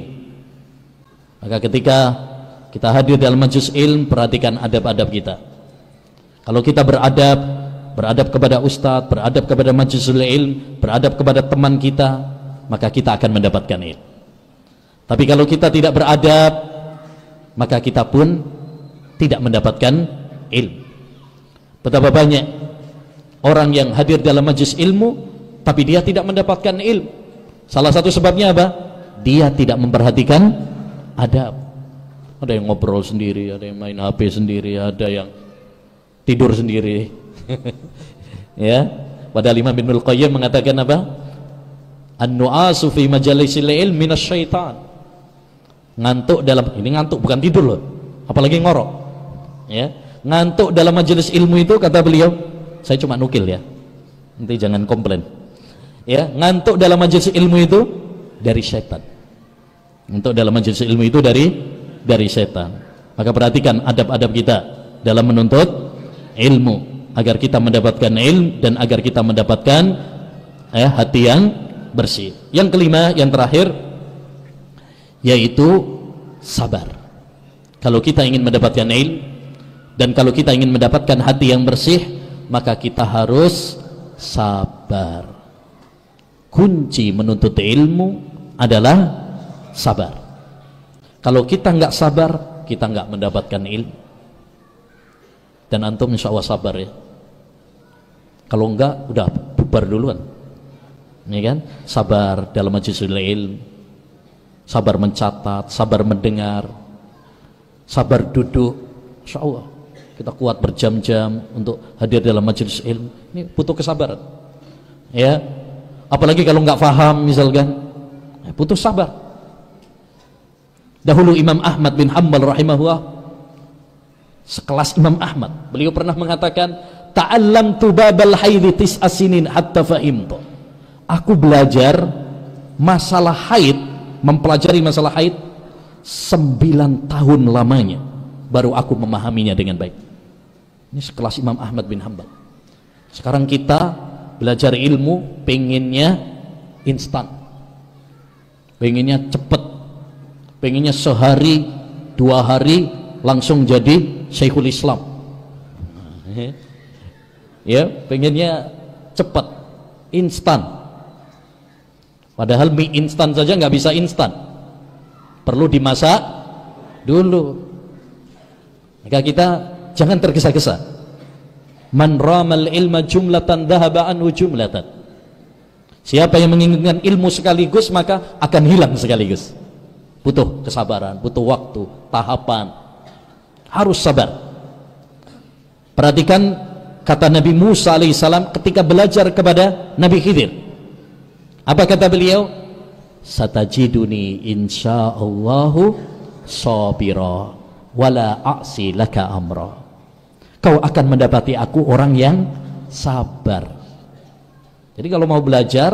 Maka ketika kita hadir dalam majelis ilmu, perhatikan adab-adab kita. Kalau kita beradab kepada ustadz, beradab kepada majelis ilmu, beradab kepada teman kita, maka kita akan mendapatkan ilmu. Tapi kalau kita tidak beradab, maka kita pun tidak mendapatkan ilmu. Betapa banyak orang yang hadir dalam majelis ilmu tapi dia tidak mendapatkan ilmu. Salah satu sebabnya apa? Dia tidak memperhatikan adab. Ada yang ngobrol sendiri, ada yang main HP sendiri, ada yang tidur sendiri. Ya, padahal Imam Ibnul Qayyim mengatakan apa? An-nu'asu fi majalisil ilm minasyaitan. Ngantuk dalam, ini ngantuk bukan tidur loh, apalagi ngorok. Ya, ngantuk dalam majelis ilmu itu, kata beliau, saya cuma nukil ya, nanti jangan komplain. Ya, ngantuk dalam majelis ilmu itu dari setan. Ngantuk dalam majelis ilmu itu dari setan. Maka perhatikan adab-adab kita dalam menuntut ilmu agar kita mendapatkan ilmu dan agar kita mendapatkan hati yang bersih. Yang kelima, yang terakhir, yaitu sabar. Kalau kita ingin mendapatkan ilmu dan kalau kita ingin mendapatkan hati yang bersih, maka kita harus sabar. Kunci menuntut ilmu adalah sabar. Kalau kita nggak sabar, kita nggak mendapatkan ilmu. Dan antum insya Allah sabar ya. Kalau enggak, udah bubar duluan. Ini kan, sabar dalam majelis ilmu, sabar mencatat, sabar mendengar, sabar duduk. Insya Allah kita kuat berjam-jam untuk hadir dalam majelis ilmu. Ini butuh kesabaran. Ya, apalagi kalau nggak paham misalkan, butuh sabar. Dahulu Imam Ahmad bin Hanbal rahimahullah, sekelas Imam Ahmad, beliau pernah mengatakan, ta'allamtu babal haidhi tis'a sinin hatta fahimtu. Aku belajar masalah haid, mempelajari masalah haid 9 tahun lamanya, baru aku memahaminya dengan baik. Ini sekelas Imam Ahmad bin Hanbal. Sekarang kita belajar ilmu pengennya instan, pengennya cepat, pengennya sehari 2 hari langsung jadi Syekhul Islam. Ya, pengennya cepat, instan. Padahal mie instan saja nggak bisa instan, perlu dimasak dulu. Maka kita jangan tergesa-gesa. Man ramal ilma jumlatan dhahaba anhu jumlatan. Siapa yang menginginkan ilmu sekaligus, maka akan hilang sekaligus. Butuh kesabaran, butuh waktu, tahapan, harus sabar. Perhatikan kata Nabi Musa alaihissalam ketika belajar kepada Nabi Khidir. Apa kata beliau? Satajiduni insyaallahu sabira wala a'si laka amra. Kau akan mendapati aku orang yang sabar. Jadi kalau mau belajar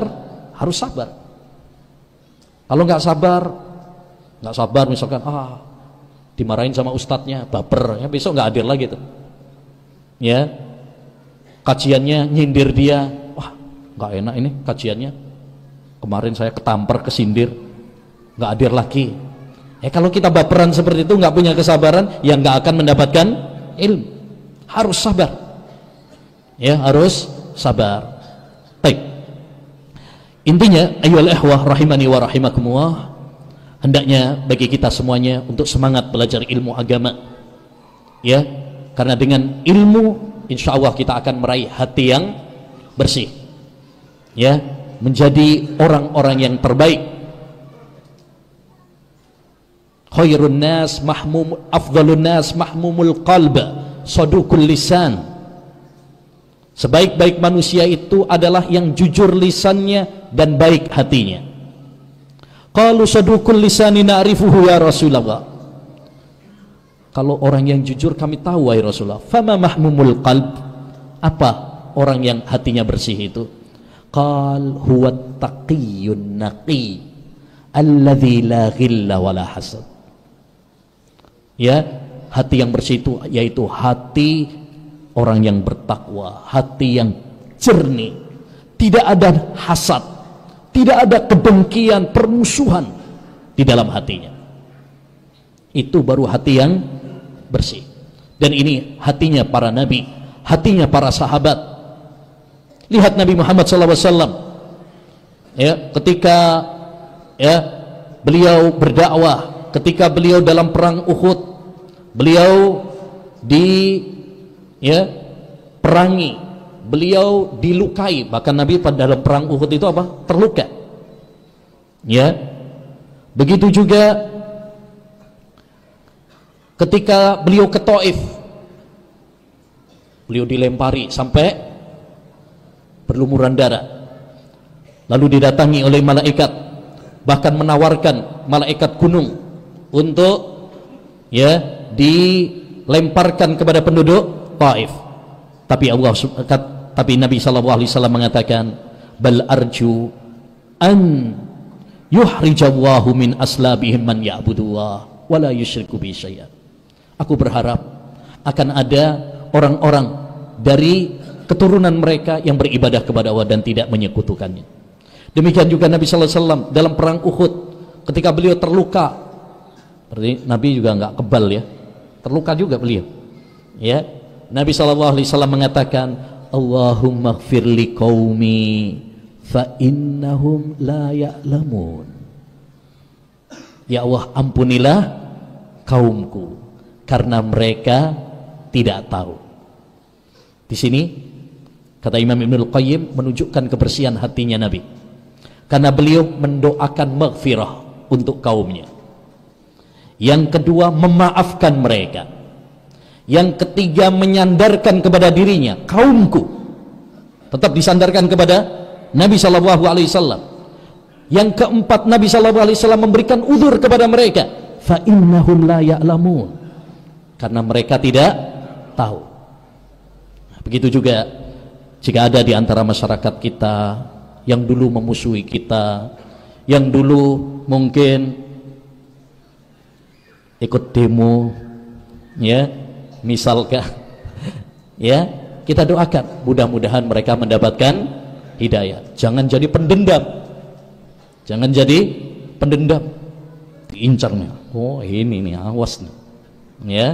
harus sabar. Kalau nggak sabar misalkan dimarahin sama ustadznya, baper, ya besok nggak hadir lagi tuh. Ya, kajiannya nyindir dia, wah nggak enak ini kajiannya. Kemarin saya ketampar, kesindir, nggak hadir lagi. Ya, kalau kita baperan seperti itu, nggak punya kesabaran, ya nggak akan mendapatkan ilmu. Harus sabar. Ya, harus sabar. Baik. Intinya, ayyuhal ikhwah rahimani wa rahimakumullah, hendaknya bagi kita semuanya untuk semangat belajar ilmu agama. Ya, karena dengan ilmu insya Allah kita akan meraih hati yang bersih. Ya, menjadi orang-orang yang terbaik. Khairun nas mahmum, afdhalun nas mahmumul qalba, sadukul lisan. Sebaik-baik manusia itu adalah yang jujur lisannya dan baik hatinya. Qalu sadukul lisani na'rifuhu ya Rasulullah. Kalau orang yang jujur kami tahu wahai Rasulullah. Fama mahmumul qalb? Apa orang yang hatinya bersih itu? Qal huwa taqiyyun naqi alladzi la ghilla wala hasad. Ya, hati yang bersih itu yaitu hati orang yang bertakwa, hati yang jernih, tidak ada hasad, tidak ada kedengkian, permusuhan di dalam hatinya. Itu baru hati yang bersih. Dan ini hatinya para nabi, hatinya para sahabat. Lihat Nabi Muhammad SAW, ya, ketika ya beliau berdakwah, ketika beliau dalam perang Uhud, beliau perangi, beliau dilukai, bahkan Nabi pada dalam perang Uhud itu apa? Terluka. Ya. Begitu juga ketika beliau ke Taif, beliau dilempari sampai berlumuran darah, lalu didatangi oleh malaikat, bahkan menawarkan malaikat gunung untuk ya dilemparkan kepada penduduk Taif. Tapi Nabi SAW mengatakan, bal arju an yuhrijallahu min aslabihim man ya'budullah wala yusyriku bi syai'an. Aku berharap akan ada orang-orang dari keturunan mereka yang beribadah kepada Allah dan tidak menyekutukannya. Demikian juga Nabi SAW dalam perang Uhud, ketika beliau terluka, berarti Nabi juga nggak kebal ya, terluka juga beliau. Ya, Nabi SAW mengatakan, Allahumma ighfir li qaumi fa innahum la ya'lamun. Ya Allah, ampunilah kaumku karena mereka tidak tahu. Di sini kata Imam Ibnul Qayyim menunjukkan kebersihan hatinya Nabi, karena beliau mendoakan maghfirah untuk kaumnya. Yang kedua, memaafkan mereka. Yang ketiga, menyandarkan kepada dirinya, kaumku, tetap disandarkan kepada Nabi SAW. Yang keempat, Nabi SAW memberikan udzur kepada mereka, fa innahum la ya'lamun, karena mereka tidak tahu. Begitu juga jika ada di antara masyarakat kita yang dulu memusuhi kita, yang dulu mungkin ikut demo, ya, misalkan, ya, kita doakan mudah-mudahan mereka mendapatkan hidayah. Jangan jadi pendendam, jangan jadi pendendam, diincarnya. Oh ini nih, awas nih, ya.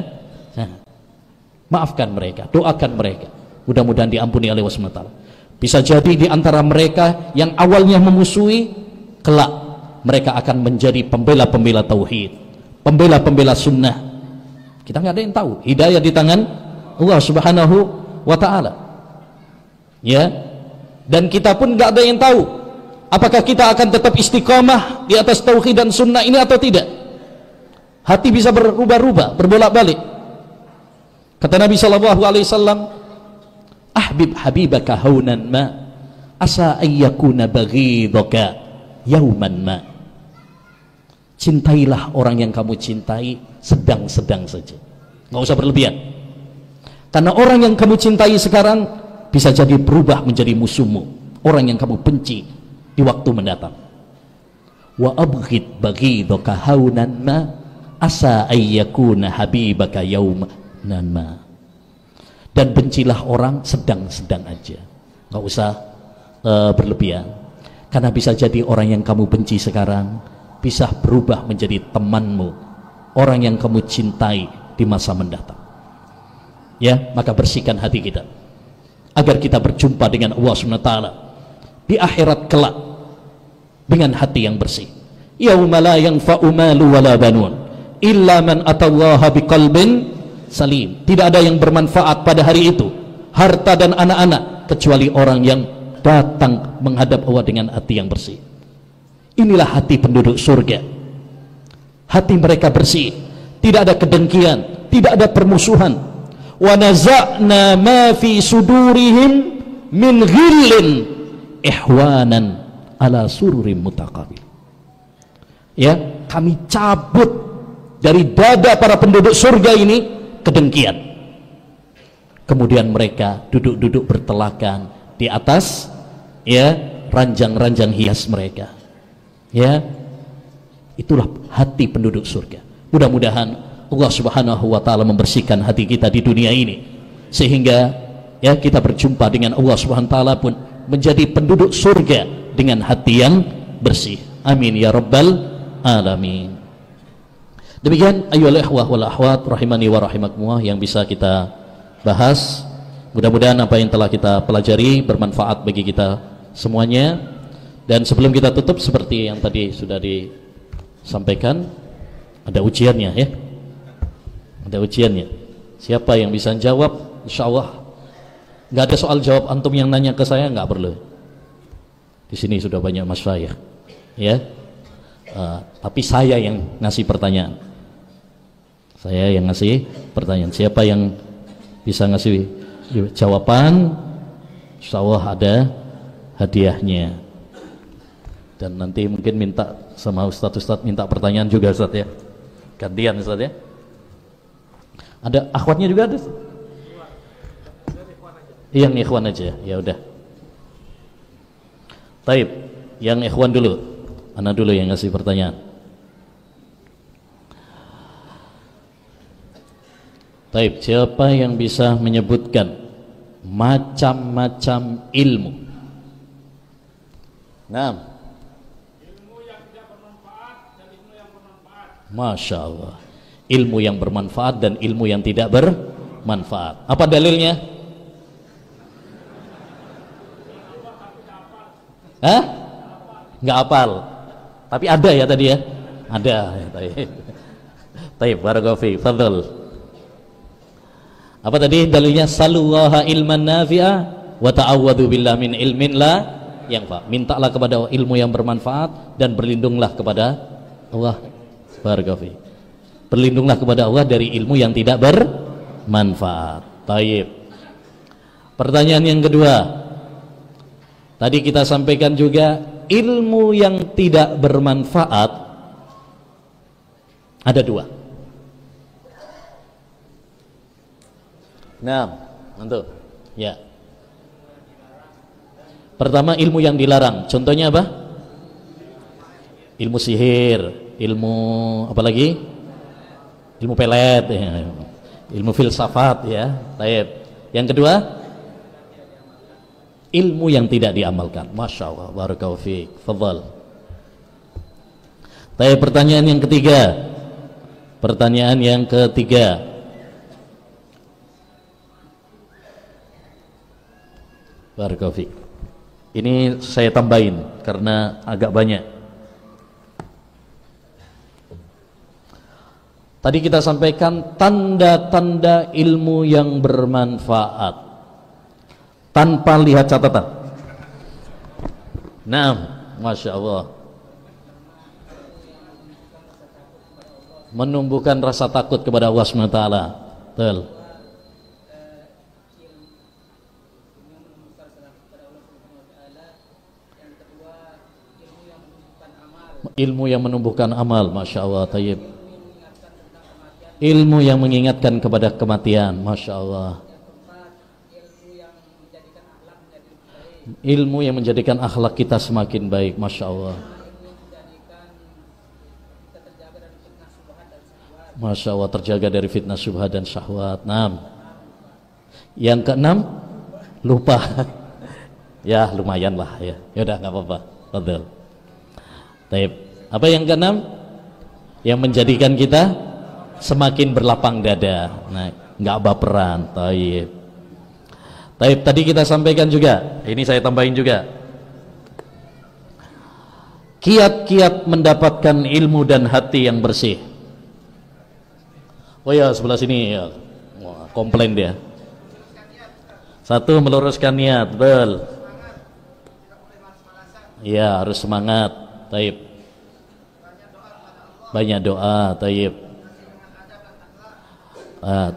Nah, maafkan mereka, doakan mereka, mudah-mudahan diampuni oleh Allah SWT. Bisa jadi di antara mereka yang awalnya memusuhi, kelak mereka akan menjadi pembela-pembela tauhid, pembela-pembela sunnah. Kita nggak ada yang tahu, hidayah di tangan Allah Subhanahu wa ta'ala, ya. Dan kita pun nggak ada yang tahu apakah kita akan tetap istiqamah di atas tauhid dan sunnah ini atau tidak. Hati bisa berubah-ubah, berbolak-balik. Kata Nabi SAW, ahbib habibaka haunan ma asa ayyakuna baghidaka yauman ma. Cintailah orang yang kamu cintai sedang-sedang saja, nggak usah berlebihan, karena orang yang kamu cintai sekarang bisa jadi berubah menjadi musuhmu, orang yang kamu benci di waktu mendatang. Wa abghid baghidaka haunan ma asa ayyakuna habibaka yauman ma. Dan bencilah orang sedang-sedang aja, nggak usah berlebihan, karena bisa jadi orang yang kamu benci sekarang bisa berubah menjadi temanmu, orang yang kamu cintai di masa mendatang. Ya, maka bersihkan hati kita agar kita berjumpa dengan Allah SWT di akhirat kelak dengan hati yang bersih. Yauma la yanfa'u malu wala banun illa man atallaha biqalbin salim. Tidak ada yang bermanfaat pada hari itu, harta dan anak-anak, kecuali orang yang datang menghadap Allah dengan hati yang bersih. Inilah hati penduduk surga. Hati mereka bersih, tidak ada kedengkian, tidak ada permusuhan. Wa naza'na ma fi sudurihim min ghillin ihwanan ala sururim mutaqabil. Ya, kami cabut dari dada para penduduk surga ini kedengkian. Kemudian mereka duduk-duduk bertelakan di atas ya ranjang-ranjang hias mereka. Ya, itulah hati penduduk surga. Mudah-mudahan Allah Subhanahu wa taala membersihkan hati kita di dunia ini sehingga ya kita berjumpa dengan Allah Subhanahu wa taala pun menjadi penduduk surga dengan hati yang bersih. Amin ya rabbal alamin. Demikian ayyuhal ikhwah wal akhwat rahimani wa rahimakumullah yang bisa kita bahas. Mudah-mudahan apa yang telah kita pelajari bermanfaat bagi kita semuanya. Dan sebelum kita tutup, seperti yang tadi sudah disampaikan, ada ujiannya ya. Ada ujiannya. Siapa yang bisa jawab, insya Allah nggak ada soal jawab antum yang nanya ke saya, nggak perlu. Di sini sudah banyak masyayikh ya. Tapi saya yang ngasih pertanyaan. Saya yang ngasih pertanyaan. Siapa yang bisa ngasih jawaban, insya Allah ada hadiahnya. Dan nanti mungkin minta sama Ustadz minta pertanyaan juga Ustadz ya. Gantian Ustadz ya. Ada akhwatnya juga ada. Yang ikhwan aja ya udah. Taib, yang ikhwan dulu. Ana dulu yang ngasih pertanyaan. Taib, siapa yang bisa menyebutkan macam-macam ilmu? Nah, Masya Allah, ilmu yang bermanfaat dan ilmu yang tidak bermanfaat. Apa dalilnya? Hah? Nggak hafal. Tapi ada ya tadi ya? Ada. Taib, barakallahu fiik. Fadhal. Apa tadi dalilnya? Salullaha ilman nafi'a wa ta'awwadhu billah min ilmin la yanfa. Mintalah kepada ilmu yang bermanfaat dan berlindunglah kepada Allah. Barakallahu. Berlindunglah kepada Allah dari ilmu yang tidak bermanfaat. Taib. Pertanyaan yang kedua. Tadi kita sampaikan juga ilmu yang tidak bermanfaat ada dua. Nah, untuk ya. Pertama ilmu yang dilarang. Contohnya apa? Ilmu sihir. Ilmu apa lagi? Ilmu pelet ya. Ilmu filsafat ya. Baik. Yang kedua ilmu yang tidak diamalkan. Masya Allah, barakallahu fiik. Fadhal. Baik, pertanyaan yang ketiga. Pertanyaan yang ketiga. Barakallahu fiik. Ini saya tambahin karena agak banyak. Tadi kita sampaikan tanda-tanda ilmu yang bermanfaat tanpa lihat catatan. Nah, Masya Allah, menumbuhkan rasa takut kepada Allah SWT. Betul. Ilmu yang menumbuhkan amal. Masya Allah. Tayyib. Ilmu yang mengingatkan kepada kematian. Masya Allah. Ilmu yang menjadikan akhlak kita semakin baik. Masya Allah. Masya Allah, terjaga dari fitnah syubhat dan syahwat. 6. Yang keenam, lupa. Ya lumayan lah ya. Yaudah nggak apa-apa. Betul. Taib. Apa yang keenam? Yang menjadikan kita semakin berlapang dada. Nah, nggak baperan. Taib. Taib, tadi kita sampaikan juga, ini saya tambahin juga, kiat-kiat mendapatkan ilmu dan hati yang bersih. Oh ya, sebelah sini ya. Wah, komplain dia. Satu, meluruskan niat, betul. Ya, harus semangat. Taib. Banyak doa. Taib.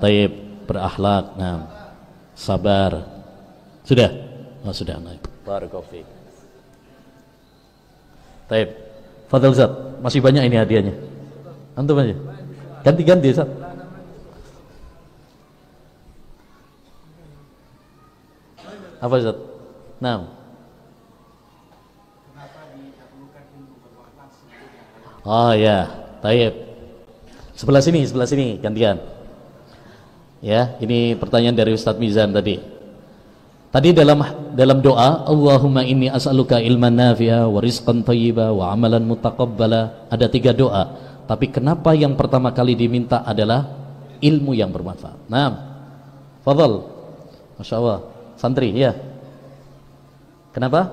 Taib, berakhlak. Nah, sabar. Sudah? Oh, sudah. Barakallahu fiik. Taib. Fadhil Ustaz, masih banyak ini hadiahnya. Antum aja. Ganti-ganti Ustaz. Apa Ustaz? Nah. Oh ya, Taib. Sebelah sini gantian. Ya, ini pertanyaan dari Ustadz Mizan tadi. Tadi dalam doa, Allahumma inni as'aluka ilman nafi'a wa rizqan thayyiba wa amalan mutaqabbala, ada 3 doa. Tapi kenapa yang pertama kali diminta adalah ilmu yang bermanfaat? Nah, fadhal. Masya Allah. Santri, ya. Kenapa?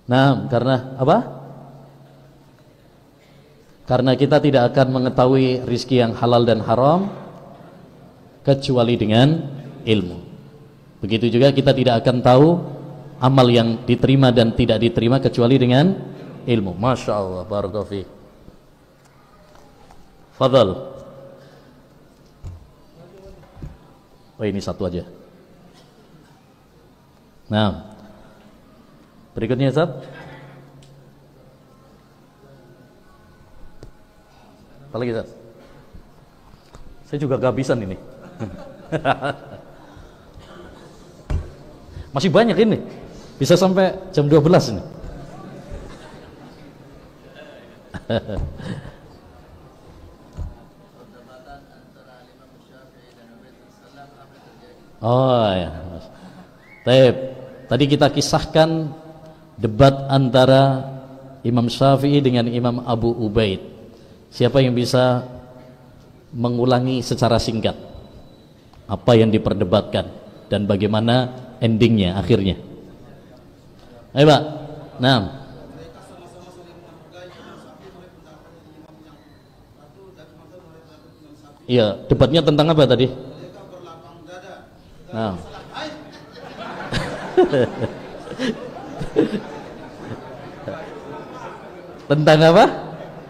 Nah, karena apa? Karena kita tidak akan mengetahui rizki yang halal dan haram kecuali dengan ilmu. Begitu juga kita tidak akan tahu amal yang diterima dan tidak diterima kecuali dengan ilmu. Masya Allah, barakallahu fiik. Fadhal. Oh, ini satu aja. Nah, berikutnya Ustaz. Apa lagi Ustaz? Saya juga kehabisan ini. Masih banyak ini. Bisa sampai jam 12 ini. Oh ya. Taib. Tadi kita kisahkan debat antara Imam Syafi'i dengan Imam Abu Ubaid. Siapa yang bisa mengulangi secara singkat apa yang diperdebatkan dan bagaimana endingnya, akhirnya? Ayo Pak. Nah. Iya, debatnya tentang apa tadi? Nah. Tentang apa?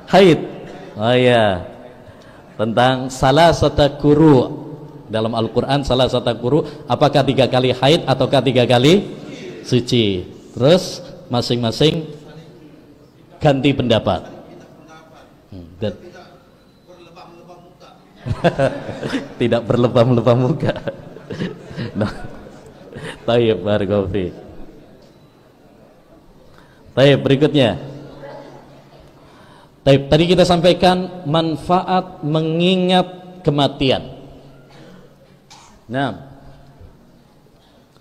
Haid. Oh iya. Tentang salah satu kuru. Dalam Al-Quran salah satu kuru, apakah 3 kali haid ataukah 3 kali suci? Terus masing-masing ganti pendapat. Dan tidak berlebam-lebam muka. Nah, tayyib, barakallahu fiik. Tayyib, berikutnya. Tayyib, tadi kita sampaikan manfaat mengingat kematian. Nah,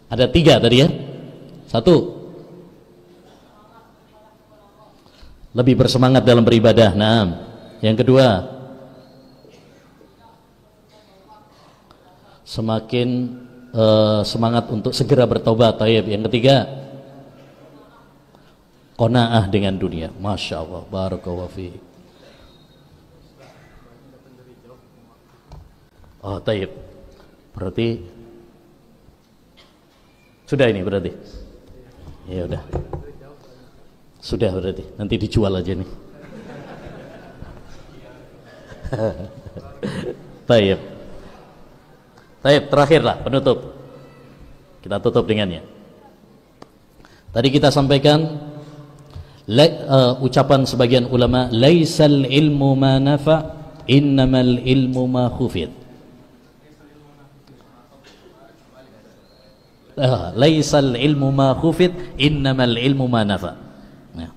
ada 3 tadi ya. 1, lebih bersemangat dalam beribadah. Nah, yang kedua, semakin semangat untuk segera bertobat. Tayyib. Yang ketiga, qanaah dengan dunia. Masya Allah, barakallahu fiik. Oh, tayyib. Berarti sudah ini berarti. Ya udah. Sudah berarti. Nanti dijual aja nih. Tayyib. Tayyib, terakhirlah penutup. Kita tutup dengannya. Tadi kita sampaikan ucapan sebagian ulama, laisal ilmu ma nafa, innamal ilmu ma khufid. Laisal ilmu ma khufid, innamal ilmu ma nafa. Nah.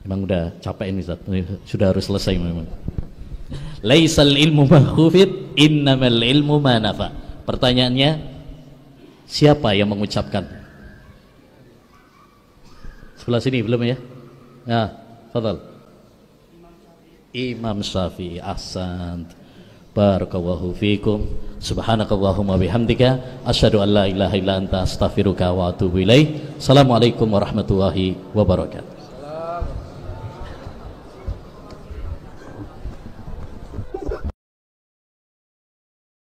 Memang udah capek ini Ustaz. Sudah harus selesai memang. Laisal ilmu ma khufid, innamal ilmu ma nafa. Pertanyaannya, siapa yang mengucapkan? Sebelah sini belum ya? Nah, fadal. Imam Syafi'i. Ahsant. Barakallahu fiikum. Subhanakallahumma bihamdika asyhadu an la ilaha illa anta astaghfiruka wa atubu ilaik. Assalamualaikum warahmatullahi wabarakatuh.